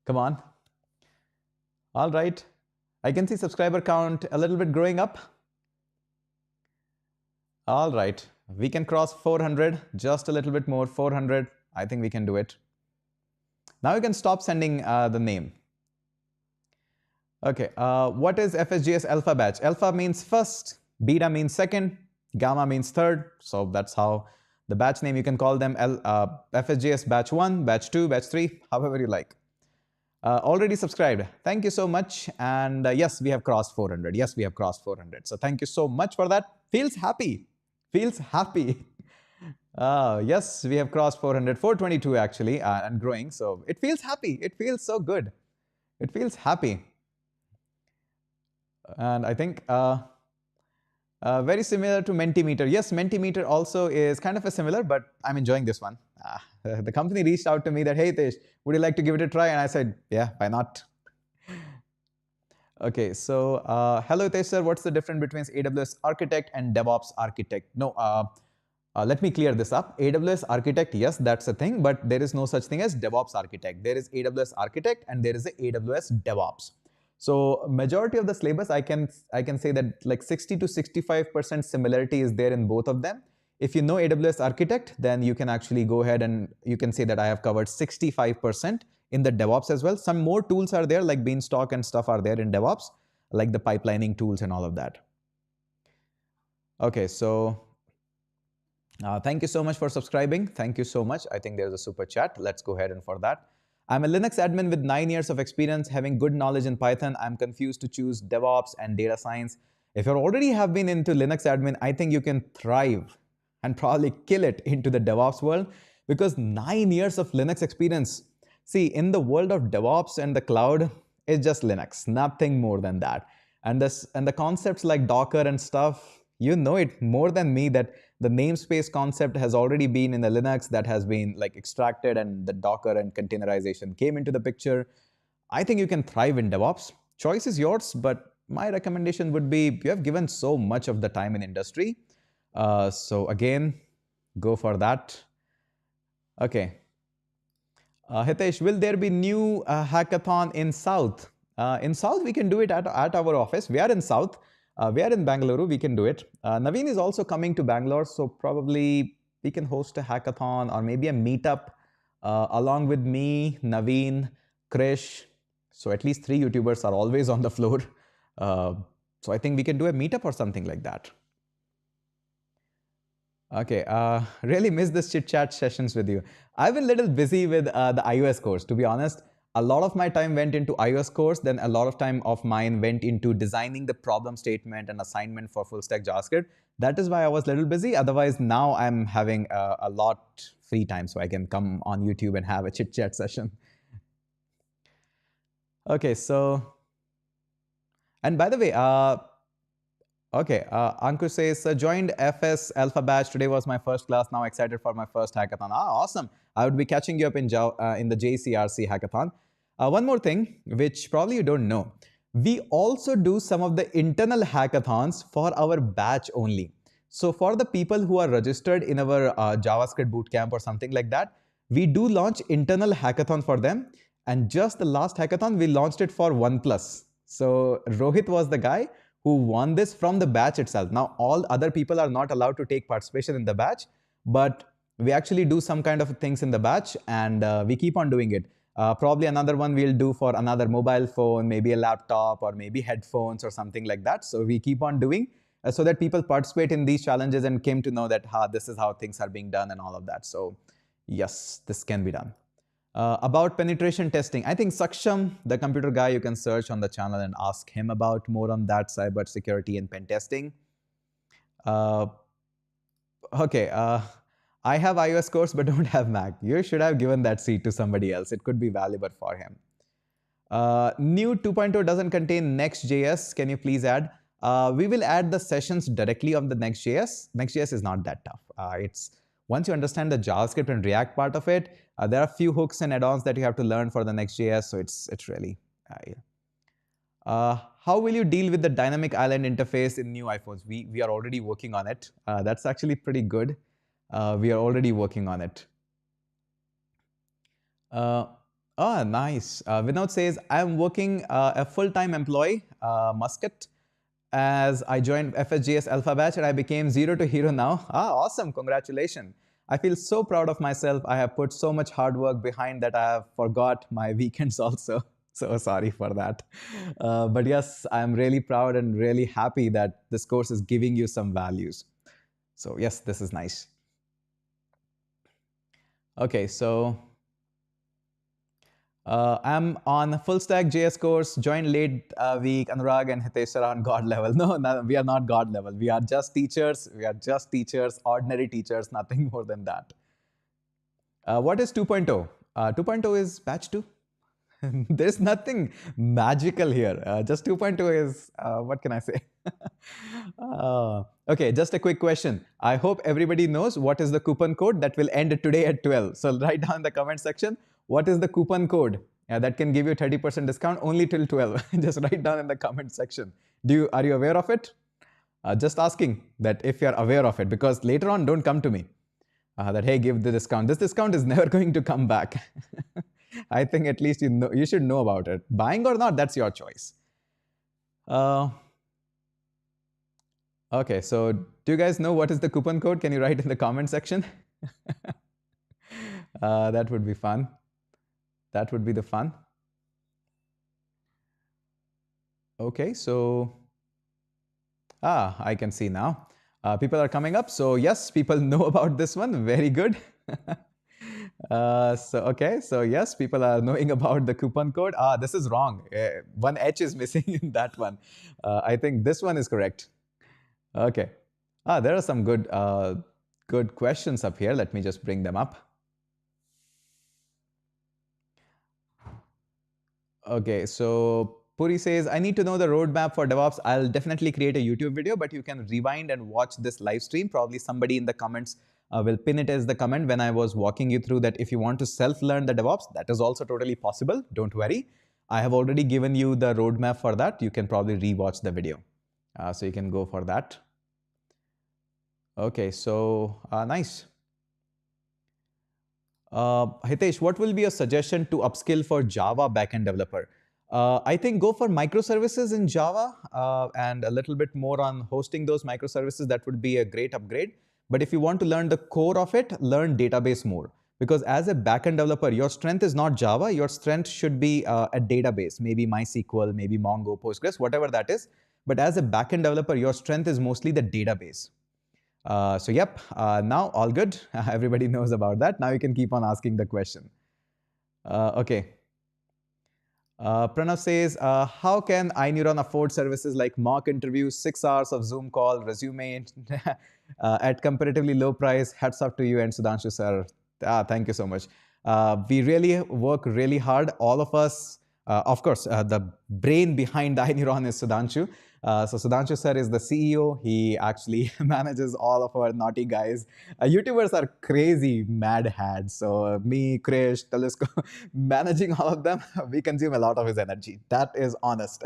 Come on. All right. I can see subscriber count a little bit growing up. All right. We can cross 400, just a little bit more, 400. I think we can do it. Now you can stop sending the name. Okay, what is FSGS Alpha batch? Alpha means first, Beta means second, Gamma means third. So that's how the batch name, you can call them FSGS batch 1, batch 2, batch 3, however you like. Already subscribed. Thank you so much. And yes, we have crossed 400. So thank you so much for that. Feels happy. Yes, we have crossed 400, 422 actually, and growing. So it feels happy. It feels so good. It feels happy. And I think very similar to Mentimeter. Yes, Mentimeter also is kind of a similar, but I'm enjoying this one. The company reached out to me that, hey, Tesh, would you like to give it a try? And I said, yeah, why not? Okay, so hello Hitesh sir, what's the difference between AWS architect and DevOps architect? No, let me clear this up. AWS architect, yes, that's a thing, but there is no such thing as DevOps architect. There is AWS architect and there is a AWS DevOps. So majority of the syllabus, I can say that like 60 to 65% similarity is there in both of them. If you know AWS architect, then you can actually go ahead and you can say that I have covered 65% in the DevOps as well. Some more tools are there like Beanstalk and stuff are there in DevOps, like the pipelining tools and all of that. Okay, so thank you so much for subscribing. Thank you so much. I think there's a super chat. Let's go ahead and for that. I'm a Linux admin with 9 years of experience, having good knowledge in Python. I'm confused to choose DevOps and data science. If you already have been into Linux admin, I think you can thrive and probably kill it into the DevOps world because 9 years of Linux experience. See, in the world of DevOps and the cloud, it's just Linux, nothing more than that. And the concepts like Docker and stuff, you know it more than me that the namespace concept has already been in the Linux that has been like extracted and the Docker and containerization came into the picture. I think you can thrive in DevOps. Choice is yours, but my recommendation would be you have given so much of the time in industry. So again, go for that. Okay. Hitesh, will there be new hackathon in South? In South, we can do it at our office. We are in South. We are in Bangalore. We can do it. Naveen is also coming to Bangalore, so probably we can host a hackathon or maybe a meetup along with me, Naveen, Krish. So at least 3 YouTubers are always on the floor. So I think we can do a meetup or something like that. Okay, really miss this chit chat sessions with you. I've been a little busy with the iOS course, to be honest. A lot of my time went into iOS course, then a lot of time of mine went into designing the problem statement and assignment for full stack JavaScript. That is why I was a little busy. Otherwise, now I'm having a lot free time, so I can come on YouTube and have a chit chat session. Okay, so, and by the way, okay, Ankush says, joined FS Alpha Batch. Today was my first class. Now excited for my first hackathon. Ah, awesome. I would be catching you up in the JCRC hackathon. One more thing, which probably you don't know. We also do some of the internal hackathons for our batch only. So for the people who are registered in our JavaScript bootcamp or something like that, we do launch internal hackathon for them. And just the last hackathon, we launched it for OnePlus. So Rohit was the guy who won this from the batch itself. Now, all other people are not allowed to take participation in the batch, but we actually do some kind of things in the batch and we keep on doing it. Probably another one we'll do for another mobile phone, maybe a laptop or maybe headphones or something like that. So we keep on doing so that people participate in these challenges and came to know that this is how things are being done and all of that. So yes, this can be done. About penetration testing, I think Saksham, the computer guy, you can search on the channel and ask him about more on that cyber security and pen testing. Okay, I have iOS course but don't have Mac. You should have given that seat to somebody else. It could be valuable for him. New 2.0 doesn't contain Next.js. Can you please add? We will add the sessions directly on the Next.js. Next.js is not that tough. It's once you understand the JavaScript and React part of it, there are a few hooks and add-ons that you have to learn for the Next.js. So it's really. How will you deal with the dynamic island interface in new iPhones? We are already working on it. That's actually pretty good. We are already working on it. Nice. Vinod says, I'm working a full-time employee, Muscat, as I joined FSJS Alpha Batch and I became zero to hero now. Awesome. Congratulations. I feel so proud of myself. I have put so much hard work behind that I have forgot my weekends also. So sorry for that. But yes, I'm really proud and really happy that this course is giving you some values. So yes, this is nice. Okay, so I'm on a full stack JS course, joined late week, Anurag and Hitesh are on God level. No, we are not God level. We are just teachers. We are just teachers, ordinary teachers, nothing more than that. What is 2.0? 2.0 is batch 2. There's nothing magical here. Just 2.0 is, what can I say? Okay, just a quick question. I hope everybody knows what is the coupon code that will end today at 12. So write down in the comment section, what is the coupon code Yeah, that can give you 30% discount only till 12. Just write down in the comment section. Are you aware of it? Just asking that if you're aware of it, because later on, don't come to me that, hey, give the discount. This discount is never going to come back. I think at least you should know about it. Buying or not, that's your choice. Okay, so do you guys know what is the coupon code? Can you write in the comment section? That would be fun. That would be the fun. Okay, so I can see now. People are coming up. So yes, people know about this one. Very good. So yes, people are knowing about the coupon code. This is wrong. One H is missing in that one. I think this one is correct. Okay. There are some good questions up here. Let me just bring them up. Okay, so Puri says, I need to know the roadmap for DevOps. I'll definitely create a YouTube video, but you can rewind and watch this live stream. Probably somebody in the comments will pin it as the comment when I was walking you through that if you want to self-learn the DevOps, that is also totally possible. Don't worry. I have already given you the roadmap for that. You can probably rewatch the video. So you can go for that. Okay, so nice. Hitesh, what will be a suggestion to upskill for Java backend developer? I think go for microservices in Java and a little bit more on hosting those microservices. That would be a great upgrade. But if you want to learn the core of it, learn database more. Because as a backend developer, your strength is not Java. Your strength should be a database, maybe MySQL, maybe Mongo, Postgres, whatever that is. But as a backend developer, your strength is mostly the database. So yep, now all good. Everybody knows about that. Now you can keep on asking the question. Okay. Pranav says, how can iNeuron afford services like mock interviews, 6 hours of Zoom call, resume at comparatively low price? Hats off to you and Sudhanshu sir. Thank you so much. We really work really hard. All of us, of course, the brain behind iNeuron is Sudhanshu. So Sudhanshu sir is the CEO. He actually manages all of our naughty guys. YouTubers are crazy mad hads. So me, Krish, Telesco, managing all of them, we consume a lot of his energy. That is honest.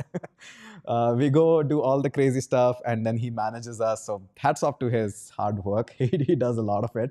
We go do all the crazy stuff and then he manages us. So hats off to his hard work. He does a lot of it.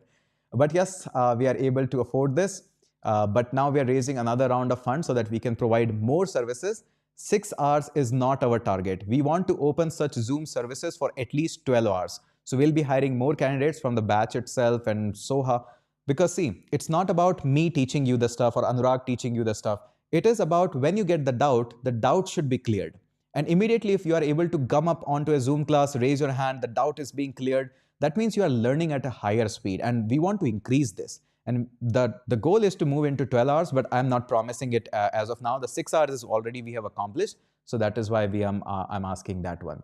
But yes, we are able to afford this. But now we are raising another round of funds so that we can provide more services. 6 hours is not our target. We want to open such Zoom services for at least 12 hours. So we'll be hiring more candidates from the batch itself and Soha. Because see, it's not about me teaching you the stuff or Anurag teaching you the stuff. It is about when you get the doubt should be cleared. And immediately if you are able to come up onto a Zoom class, raise your hand, the doubt is being cleared, that means you are learning at a higher speed. And we want to increase this. And the goal is to move into 12 hours, but I'm not promising it as of now. The 6 hours is already we have accomplished. So that is why I'm asking that one.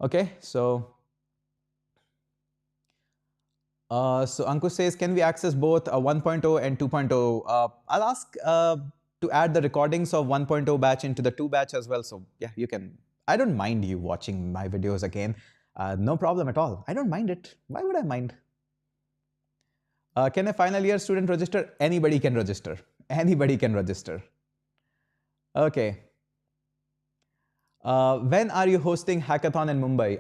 Okay, so Ankush says, can we access both 1.0 and 2.0? I'll ask to add the recordings of 1.0 batch into the 2 batch as well. So yeah, you can. I don't mind you watching my videos again. No problem at all. I don't mind it. Why would I mind? Can a final year student register? Anybody can register. Anybody can register. Okay. When are you hosting Hackathon in Mumbai?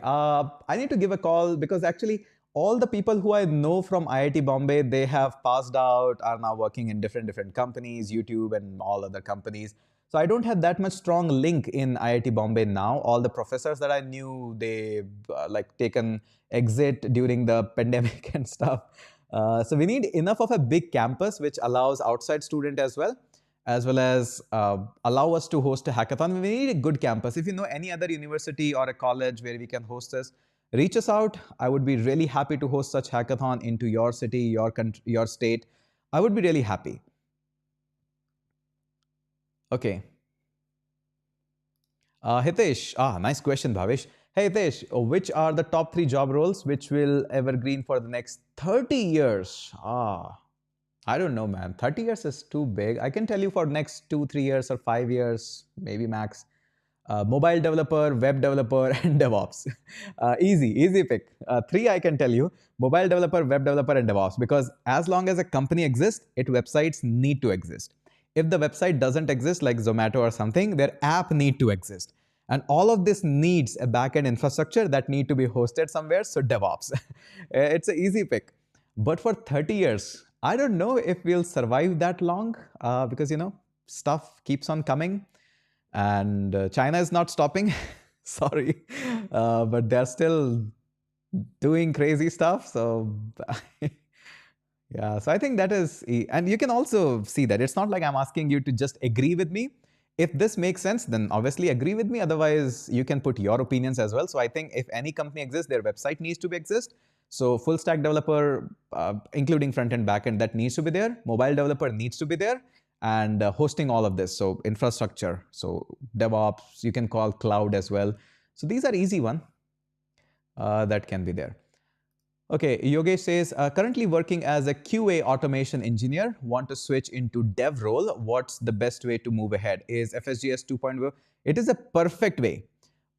I need to give a call because actually all the people who I know from IIT Bombay, they have passed out, are now working in different companies, YouTube and all other companies. So I don't have that much strong link in IIT Bombay now. All the professors that I knew, they like taken exit during the pandemic and stuff. So we need enough of a big campus which allows outside student as well as allow us to host a hackathon. We need a good campus. If you know any other university or a college where we can host this, reach us out. I would be really happy to host such hackathon into your city, your country, your state. I would be really happy. Okay. Hitesh, nice question, Bhavesh. Hey Hitesh, which are the top 3 job roles which will evergreen for the next 30 years? I don't know, man. 30 years is too big. I can tell you for next 2-3 years or 5 years, maybe max. Mobile developer, web developer, and DevOps. Easy pick. 3 I can tell you: mobile developer, web developer, and DevOps. Because as long as a company exists, its websites need to exist. If the website doesn't exist, like Zomato or something, their app need to exist. And all of this needs a backend infrastructure that need to be hosted somewhere, so DevOps. It's an easy pick. But for 30 years, I don't know if we'll survive that long because, stuff keeps on coming and China is not stopping. Sorry. But they're still doing crazy stuff. So yeah, so I think that is, and you can also see that it's not like I'm asking you to just agree with me. If this makes sense, then obviously agree with me. Otherwise, you can put your opinions as well. So I think if any company exists, their website needs to be exist. So full stack developer, including front end, back end, that needs to be there. Mobile developer needs to be there, and hosting all of this. So infrastructure, so DevOps, you can call cloud as well. So these are easy one that can be there. Okay, Yogesh says, currently working as a QA automation engineer, want to switch into dev role. What's the best way to move ahead? Is FSGS 2.0? It is a perfect way.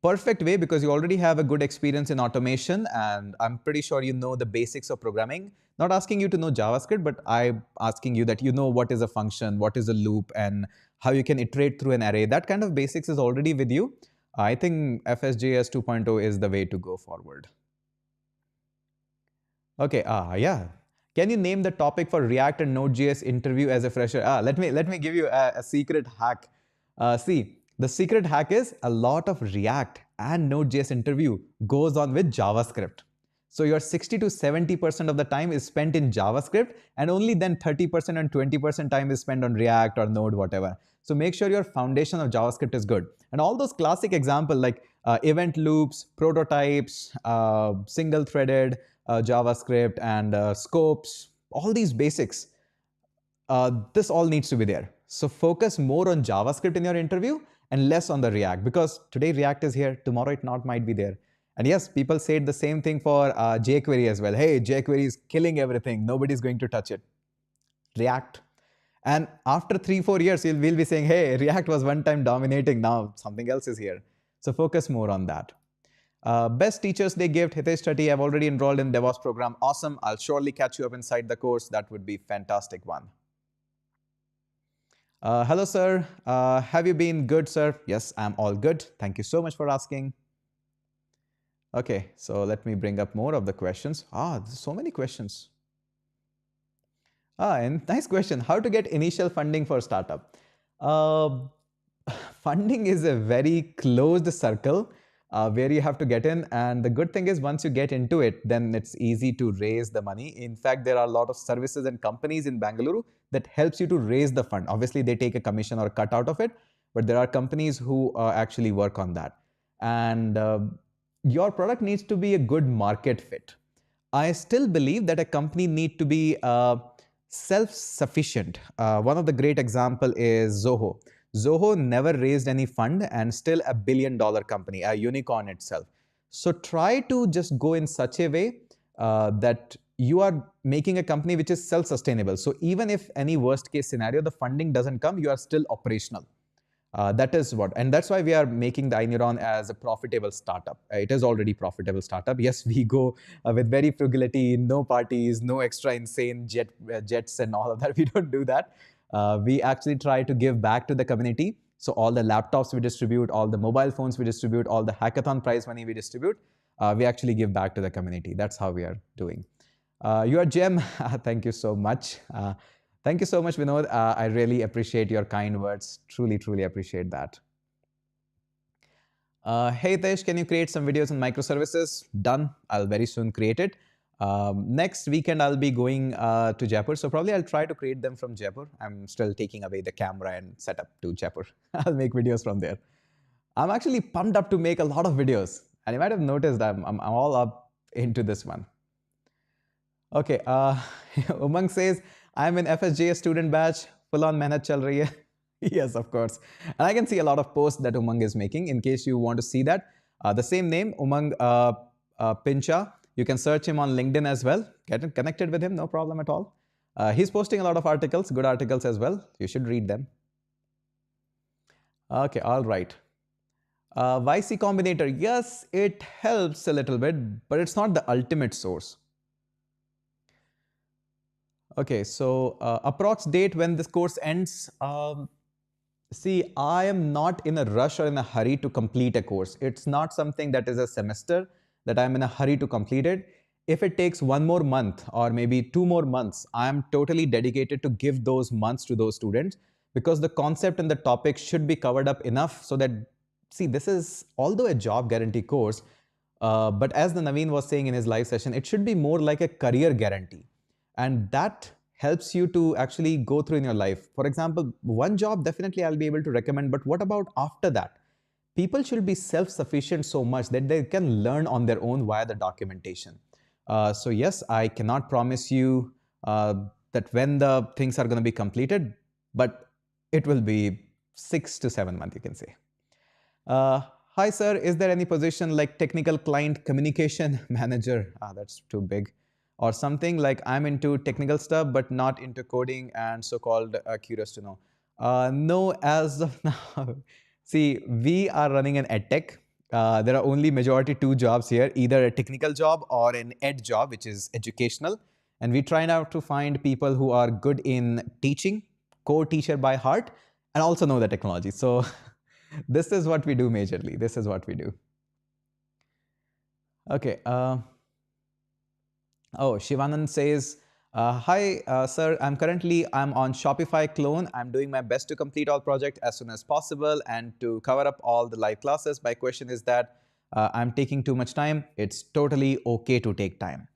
Perfect way because you already have a good experience in automation and I'm pretty sure you know the basics of programming. Not asking you to know JavaScript, but I'm asking you that you know what is a function, what is a loop, and how you can iterate through an array. That kind of basics is already with you. I think FSJS 2.0 is the way to go forward. Okay, yeah. Can you name the topic for React and Node.js interview as a fresher? Let me give you a secret hack. See, the secret hack is a lot of React and Node.js interview goes on with JavaScript. So your 60 to 70% of the time is spent in JavaScript and only then 30% and 20% time is spent on React or Node, whatever. So make sure your foundation of JavaScript is good. And all those classic examples like event loops, prototypes, single-threaded, JavaScript and scopes, all these basics, this all needs to be there. So focus more on JavaScript in your interview and less on the React because today React is here, tomorrow it not might be there. And yes, people said the same thing for jQuery as well. Hey, jQuery is killing everything. Nobody's going to touch it. React. And after 3-4 years, we'll be saying, hey, React was one time dominating. Now something else is here. So focus more on that. Best teachers they give, Hitesh Chatty, I've already enrolled in DevOps program. Awesome. I'll surely catch you up inside the course. That would be fantastic one. Hello, sir. Have you been good, sir? Yes, I'm all good. Thank you so much for asking. Okay, so let me bring up more of the questions. There's so many questions. And nice question. How to get initial funding for startup? Funding is a very closed circle where you have to get in. And the good thing is once you get into it, then it's easy to raise the money. In fact, there are a lot of services and companies in Bangalore that helps you to raise the fund. Obviously, they take a commission or a cut out of it, but there are companies who actually work on that. And your product needs to be a good market fit. I still believe that a company need to be self-sufficient. One of the great example is Zoho. Zoho never raised any fund and still a billion-dollar company, a unicorn itself. So try to just go in such a way that you are making a company which is self-sustainable. So even if any worst case scenario, the funding doesn't come, you are still operational. That is what, and that's why we are making the iNeuron as a profitable startup. It is already profitable startup. Yes, we go with very frugality, no parties, no extra insane jets and all of that. We don't do that. We actually try to give back to the community. So all the laptops we distribute, all the mobile phones we distribute, all the hackathon prize money we distribute, we actually give back to the community. That's how we are doing. You are gem. Thank you so much. Thank you so much, Vinod. I really appreciate your kind words. Truly, truly appreciate that. Hey, Tesh, can you create some videos on microservices? Done. I'll very soon create it. Next weekend, I'll be going to Jaipur. So probably I'll try to create them from Jaipur. I'm still taking away the camera and setup to Jaipur. I'll make videos from there. I'm actually pumped up to make a lot of videos. And you might have noticed I'm all up into this one. Okay, Umang says, I'm in FSJS student batch, full on mehnat chal rahi hai. Yes, of course. And I can see a lot of posts that Umang is making. In case you want to see that, the same name, Umang Pincha, you can search him on LinkedIn as well. Get connected with him, no problem at all. He's posting a lot of articles, good articles as well. You should read them. Okay, all right. YC Combinator, yes, it helps a little bit, but it's not the ultimate source. Okay, so approx date when this course ends. See, I am not in a rush or in a hurry to complete a course. It's not something that is a semester that I'm in a hurry to complete it. If it takes one more month or maybe 2 more months, I am totally dedicated to give those months to those students, because the concept and the topic should be covered up enough so that, see, this is although a job guarantee course, but as the Naveen was saying in his live session, it should be more like a career guarantee. And that helps you to actually go through in your life. For example, one job definitely I'll be able to recommend, but what about after that? People should be self-sufficient so much that they can learn on their own via the documentation. So yes, I cannot promise you that when the things are going to be completed, but it will be 6 to 7 months, you can say. Hi sir, is there any position like technical client communication manager? That's too big. Or something like I'm into technical stuff but not into coding and so-called curious to know. No, as of now. See, we are running an edtech. There are only majority two jobs here, either a technical job or an ed job, which is educational. And we try now to find people who are good in teaching, core teacher by heart, and also know the technology. So this is what we do majorly. This is what we do. Okay. Oh, Shivanand says, hi, sir, I'm on Shopify clone. I'm doing my best to complete all project as soon as possible and to cover up all the live classes. My question is that I'm taking too much time. It's totally okay to take time.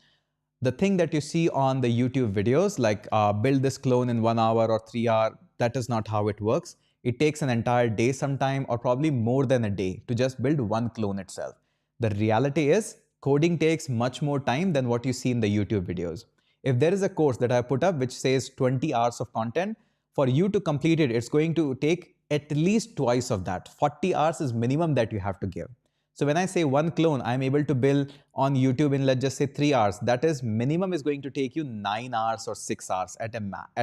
The thing that you see on the YouTube videos, like build this clone in 1 hour or 3 hours, that is not how it works. It takes an entire day sometime, or probably more than a day, to just build one clone itself. The reality is, coding takes much more time than what you see in the YouTube videos. If there is a course that I put up which says 20 hours of content, for you to complete it, it's going to take at least twice of that. 40 hours is minimum that you have to give. So when I say one clone, I'm able to build on YouTube in, let's just say, 3 hours. That is, minimum is going to take you 9 hours or 6 hours at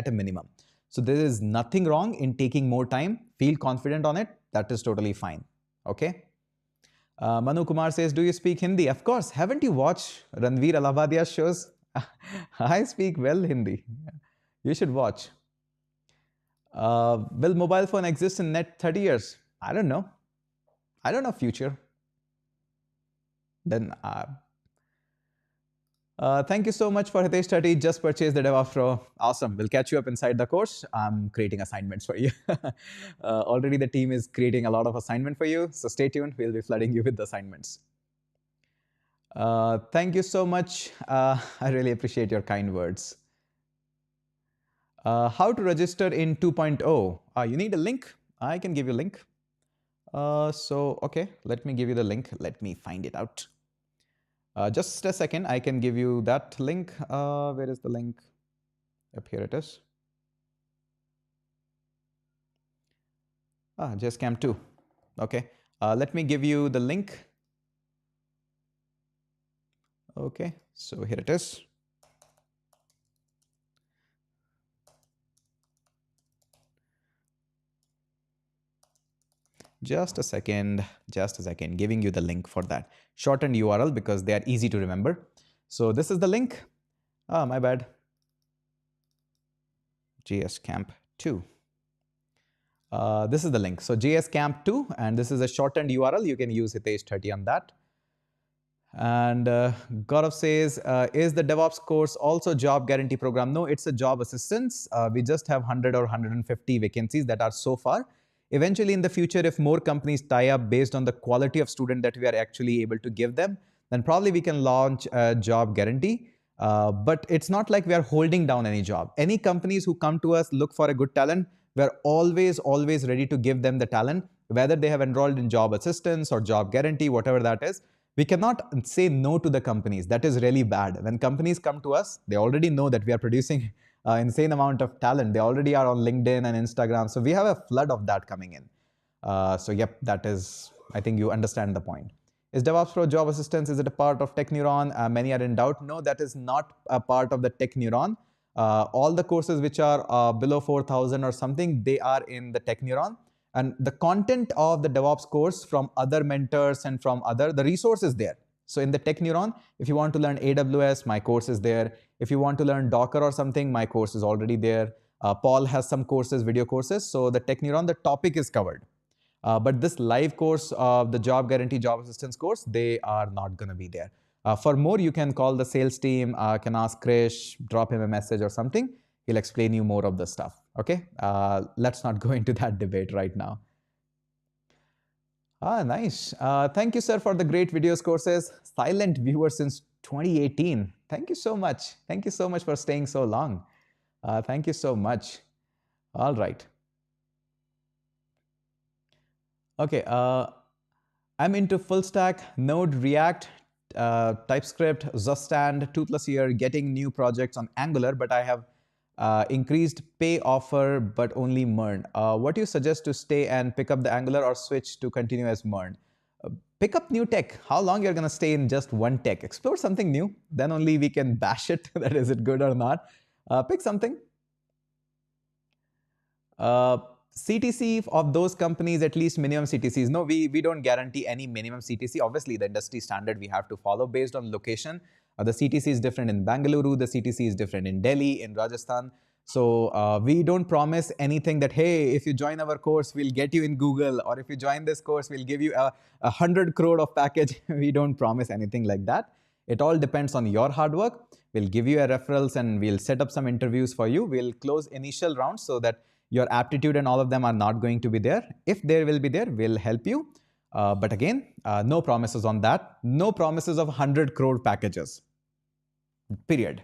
a minimum. So there is nothing wrong in taking more time. Feel confident on it. That is totally fine. Okay. Manu Kumar says, do you speak Hindi? Of course. Haven't you watched Ranveer Alabadia's shows? I speak well Hindi. You should watch. Will mobile phone exist in net 30 years? I don't know. I don't know future. Then thank you so much for Hitesh 30. Just purchased the Devops Pro. Awesome. We'll catch you up inside the course. I'm creating assignments for you. Already the team is creating a lot of assignment for you. So stay tuned. We'll be flooding you with the assignments. Thank you so much. I really appreciate your kind words. How to register in 2.0? You need a link? I can give you a link. Okay, let me give you the link. Let me find it out. Just a second, I can give you that link. Where is the link? Up here it is. JSCamp 2. Okay, let me give you the link. Okay, so here it is. Just a second, giving you the link for that. Shortened URL because they are easy to remember. So this is the link. My bad. JSCamp 2. This is the link. So JSCamp 2, and this is a shortened URL. You can use Hitesh 30 on that. And Gaurav says, is the DevOps course also job guarantee program? No, it's a job assistance. We just have 100 or 150 vacancies that are so far. Eventually in the future, if more companies tie up based on the quality of student that we are actually able to give them, then probably we can launch a job guarantee. But it's not like we are holding down any job. Any companies who come to us look for a good talent, we're always ready to give them the talent, whether they have enrolled in job assistance or job guarantee, whatever that is. We cannot say no to the companies. That is really bad. When companies come to us, they already know that we are producing insane amount of talent. They already are on LinkedIn and Instagram. So we have a flood of that coming in. So yep, that is, I think you understand the point. Is DevOps Pro job assistance, is it a part of TechNeuron? Many are in doubt. No, that is not a part of the TechNeuron. All the courses which are below 4,000 or something, they are in the TechNeuron. And the content of the DevOps course from other mentors and from the resource is there. So in the Tech Neuron, if you want to learn AWS, my course is there. If you want to learn Docker or something, my course is already there. Paul has some courses, video courses. So the Tech Neuron, the topic is covered. But this live course of the Job Guarantee Job Assistance course, they are not going to be there. For more, you can call the sales team, can ask Krish, drop him a message or something. He'll explain you more of the stuff. Okay, let's not go into that debate right now. Nice. Thank you, sir, for the great videos courses. Silent viewer since 2018. Thank you so much. Thank you so much for staying so long. Thank you so much. All right. Okay. I'm into full stack, Node, React, TypeScript, Zustand, 2+ year, getting new projects on Angular, but I have increased pay offer, but only MERN. What do you suggest to stay and pick up the Angular or switch to continue as MERN? Pick up new tech. How long you're going to stay in just one tech? Explore something new. Then only we can bash it, that is it good or not. Pick something. CTC of those companies, at least minimum CTCs. No, we don't guarantee any minimum CTC. Obviously, the industry standard we have to follow based on location. The CTC is different in Bangalore, the CTC is different in Delhi, in Rajasthan. So we don't promise anything that, hey, if you join our course, we'll get you in Google, or if you join this course, we'll give you a 100 crore of package. We don't promise anything like that. It all depends on your hard work. We'll give you a referrals and we'll set up some interviews for you. We'll close initial rounds so that your aptitude and all of them are not going to be there. If they will be there, we'll help you. But again, no promises on that. No promises of 100 crore packages. Period.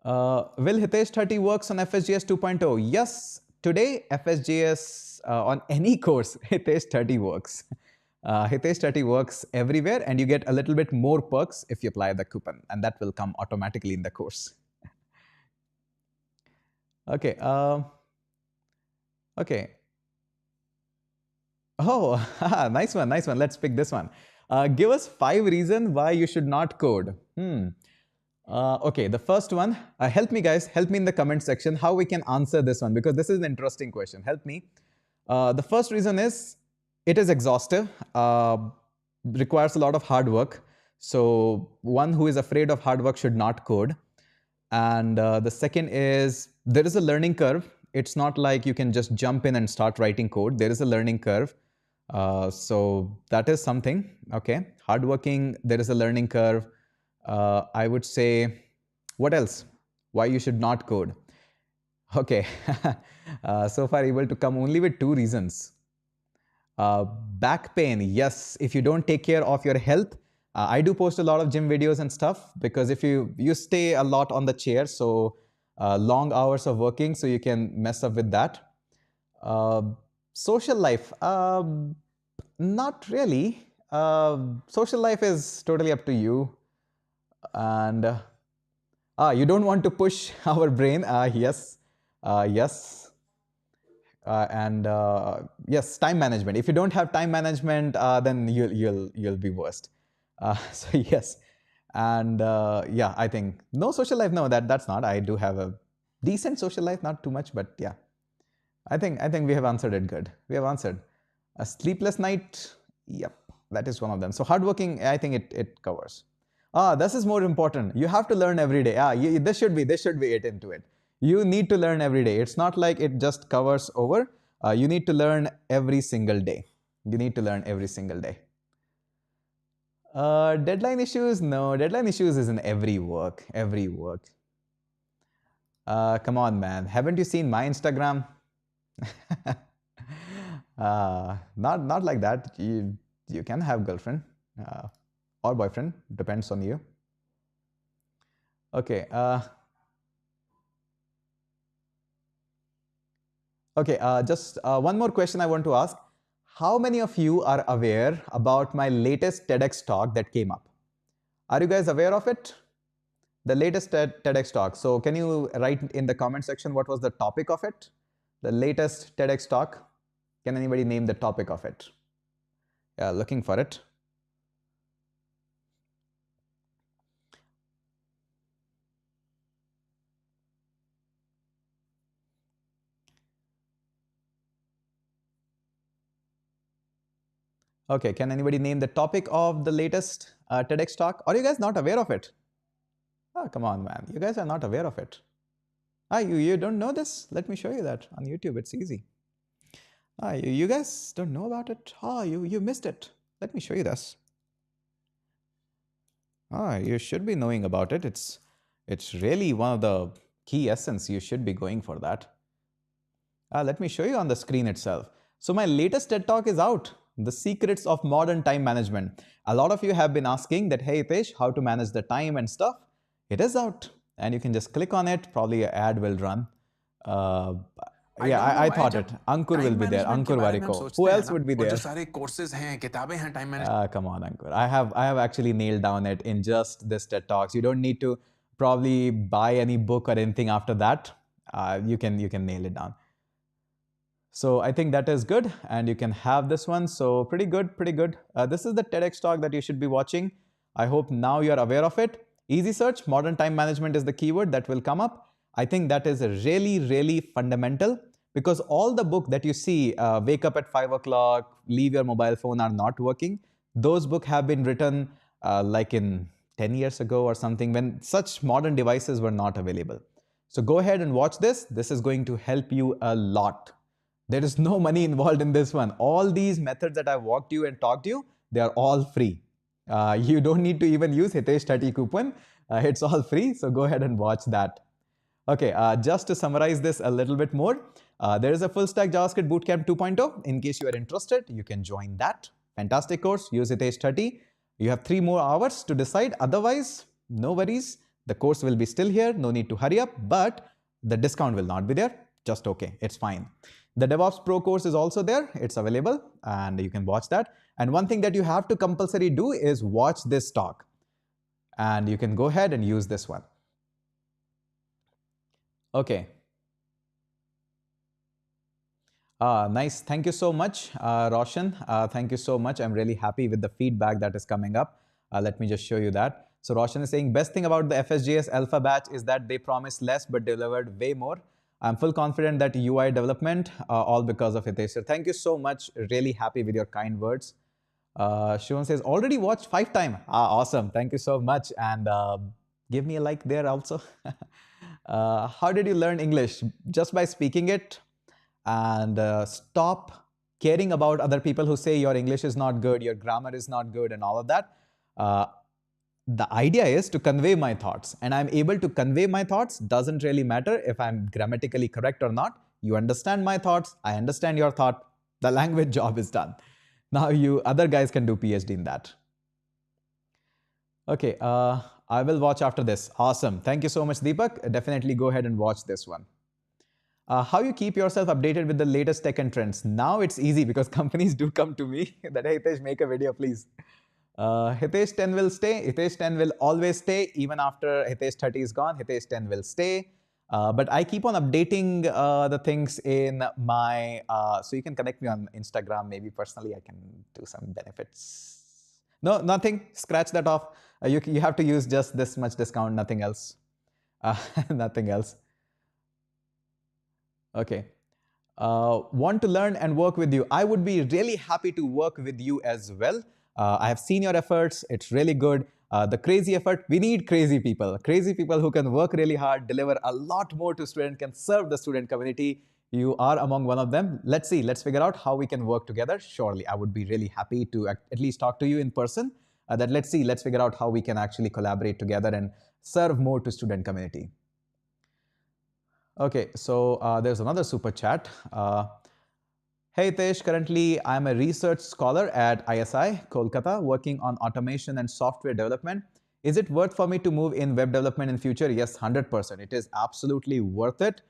Will Hitesh 30 works on FSJS 2.0? Yes, today FSJS on any course, Hitesh 30 works. Hitesh 30 works everywhere, and you get a little bit more perks if you apply the coupon, and that will come automatically in the course. Okay. Okay. Oh, nice one, nice one. Let's pick this one. Give us 5 reasons why you should not code. Okay, the first one, help me guys, help me in the comment section how we can answer this one, because this is an interesting question. Help me. The first reason is it is exhaustive, requires a lot of hard work. So one who is afraid of hard work should not code. And the second is there is a learning curve. It's not like you can just jump in and start writing code. There is a learning curve. So that is something. Okay, hardworking, there is a learning curve. I would say, what else? Why you should not code? Okay, so far able to come only with 2 reasons. Back pain, yes, if you don't take care of your health. I do post a lot of gym videos and stuff, because if you stay a lot on the chair, so long hours of working, so you can mess up with that. Social life, not really. Social life is totally up to you. And you don't want to push our brain. Yes, yes. And yes, time management. If you don't have time management, then you'll be worst. So yes, and yeah, I think no social life. No, that's not. I do have a decent social life, not too much, but yeah, I think we have answered it good. We have answered a sleepless night. Yep, that is one of them. So hardworking, I think it covers. This is more important. You have to learn every day. This should be it into it. You need to learn every day. It's not like it just covers over. You need to learn every single day. You need to learn every single day. Deadline issues? No, deadline issues is in every work. Every work. Come on, man. Haven't you seen my Instagram? Not like that. You can have girlfriend or boyfriend. Depends on you. Okay. Okay, just one more question I want to ask. How many of you are aware about my latest TEDx talk that came up? Are you guys aware of it? The latest TEDx talk. So can you write in the comment section what was the topic of it? The latest TEDx talk. Can anybody name the topic of it? Yeah, looking for it. Okay, can anybody name the topic of the latest TEDx talk? Are you guys not aware of it? Oh, come on, man. You guys are not aware of it. Ah, you don't know this? Let me show you that on YouTube. It's easy. Ah, you guys don't know about it? Ah, you missed it. Let me show you this. Ah, you should be knowing about it. It's really one of the key essence. You should be going for that. Let me show you on the screen itself. So my latest TED Talk is out, The Secrets of Modern Time Management. A lot of you have been asking that, hey Hitesh, how to manage the time and stuff. It is out and you can just click on it. Probably an ad will run. I thought it. Ankur will be there. Ankur Wariko. Who else would be there? Come on, Ankur. I have actually nailed down it in just this TED Talks. You don't need to probably buy any book or anything after that. You can nail it down. So I think that is good and you can have this one. So pretty good, pretty good. This is the TEDx talk that you should be watching. I hope now you're aware of it. Easy search, modern time management is the keyword that will come up. I think that is really, really fundamental because all the book that you see, wake up at 5 o'clock, leave your mobile phone are not working. Those books have been written like in 10 years ago or something when such modern devices were not available. So go ahead and watch this. This is going to help you a lot. There is no money involved in this one. All these methods that I walked you and talked you, they are all free. You don't need to even use Hitesh 30 coupon. It's all free. So go ahead and watch that. Okay, just to summarize this a little bit more, there is a full stack JavaScript Bootcamp 2.0. In case you are interested, you can join that. Fantastic course. Use Hitesh 30. You have 3 more hours to decide. Otherwise, no worries. The course will be still here. No need to hurry up, but the discount will not be there. Just okay. It's fine. The Devops Pro course is also there. It's available and you can watch that. And one thing that you have to compulsory do is watch this talk. And you can go ahead and use this one. Okay. Nice. Thank you so much, Roshan. Thank you so much. I'm really happy with the feedback that is coming up. Let me just show you that. So Roshan is saying, best thing about the FSJS alpha batch is that they promised less but delivered way more. I'm full confident that UI development, all because of Hitesh. So thank you so much. Really happy with your kind words. Shivan says, already watched 5 times. Awesome. Thank you so much. And give me a like there also. How did you learn English? Just by speaking it. And stop caring about other people who say your English is not good, your grammar is not good, and all of that. The idea is to convey my thoughts, and I'm able to convey my thoughts. Doesn't really matter if I'm grammatically correct or not. You understand my thoughts, I understand your thought. The language job is done. Now you other guys can do PhD in that. Okay, I will watch after this. Awesome. Thank you so much, Deepak. Definitely go ahead and watch this one. How you keep yourself updated with the latest tech and trends? Now it's easy because companies do come to me that, hey, Hitesh, make a video, please. Hitesh 10 will stay. Hitesh 10 will always stay. Even after Hitesh 30 is gone, Hitesh 10 will stay. But I keep on updating the things in my... so you can connect me on Instagram. Maybe personally, I can do some benefits. No, nothing. Scratch that off. You have to use just this much discount, nothing else. Nothing else. Okay. Want to learn and work with you. I would be really happy to work with you as well. I have seen your efforts. It's really good. The crazy effort, we need crazy people who can work really hard, deliver a lot more to students, can serve the student community. You are among one of them. Let's see, let's figure out how we can work together. Surely, I would be really happy to at least talk to you in person. Let's figure out how we can actually collaborate together and serve more to student community. Okay, so there's another super chat. Hey Tesh, currently I'm a research scholar at ISI, Kolkata, working on automation and software development. Is it worth for me to move in web development in future? Yes, 100%. It is absolutely worth it.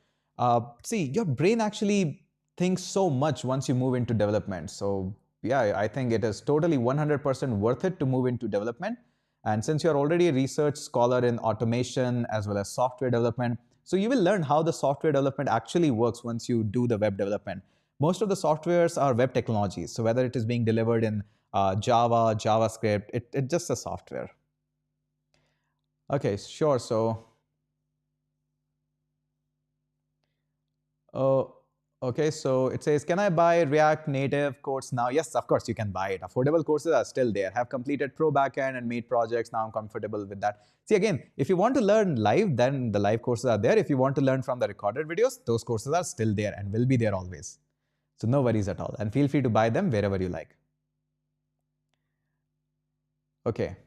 See, your brain actually thinks so much once you move into development. So yeah, I think it is totally 100% worth it to move into development. And since you're already a research scholar in automation as well as software development, so you will learn how the software development actually works once you do the web development. Most of the softwares are web technologies. So whether it is being delivered in Java, JavaScript, it's just a software. Okay, sure. So, Okay, so it says, can I buy React Native course now? Yes, of course you can buy it. Affordable courses are still there. Have completed pro backend and made projects. Now I'm comfortable with that. See, again, if you want to learn live, then the live courses are there. If you want to learn from the recorded videos, those courses are still there and will be there always. So no worries at all. And feel free to buy them wherever you like. Okay.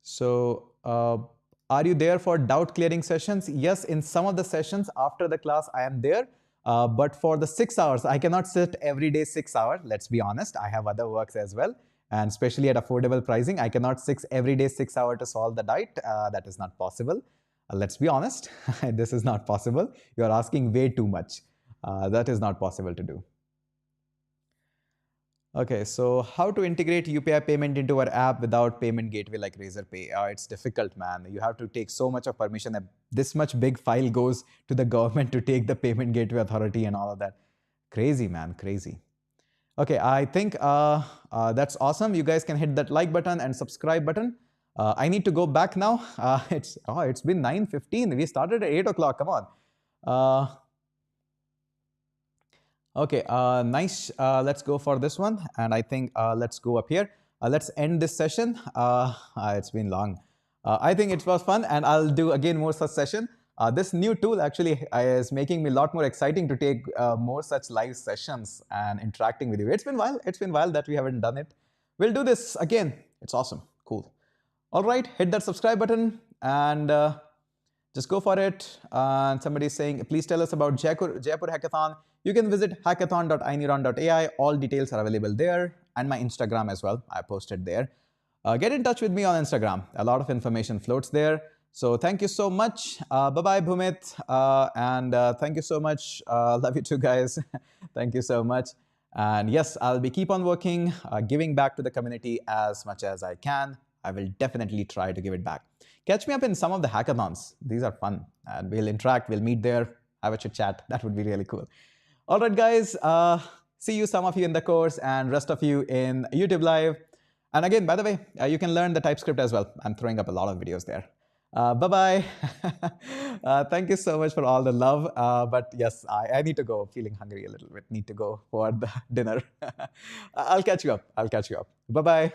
So, are you there for doubt clearing sessions? Yes, in some of the sessions after the class, I am there. But for the 6 hours, I cannot sit every day 6 hours. Let's be honest, I have other works as well. And especially at affordable pricing, I cannot sit every day 6 hours to solve the doubt. That is not possible. Let's be honest, this is not possible. You are asking way too much. That is not possible to do. Okay, so how to integrate UPI payment into our app without payment gateway like Razorpay? It's difficult, man. You have to take so much of permission that this much big file goes to the government to take the payment gateway authority and all of that. Crazy, man, crazy. Okay, I think that's awesome. You guys can hit that like button and subscribe button. I need to go back now. It's been 9:15. We started at 8 o'clock. Come on. Okay, nice. Let's go for this one. And I think let's go up here. Let's end this session. It's been long. I think it was fun, and I'll do again more such session. This new tool actually is making me a lot more exciting to take more such live sessions and interacting with you. It's been a while. It's been a while that we haven't done it. We'll do this again. It's awesome. Cool. All right, hit that subscribe button and just go for it. And somebody's saying, please tell us about Jaipur Hackathon. You can visit hackathon.ineuron.ai. All details are available there, and my Instagram as well. I posted there. Get in touch with me on Instagram. A lot of information floats there. So thank you so much. Bye-bye, Bhumit. And thank you so much. Love you too, guys. Thank you so much. And yes, I'll be keep on working, giving back to the community as much as I can. I will definitely try to give it back. Catch me up in some of the hackathons. These are fun. And we'll interact, we'll meet there, have a chit chat. That would be really cool. All right, guys. See you, some of you in the course and rest of you in YouTube Live. And again, by the way, you can learn the TypeScript as well. I'm throwing up a lot of videos there. Bye-bye. Thank you so much for all the love. But yes, I need to go. Feeling hungry a little bit. Need to go for the dinner. I'll catch you up. Bye-bye.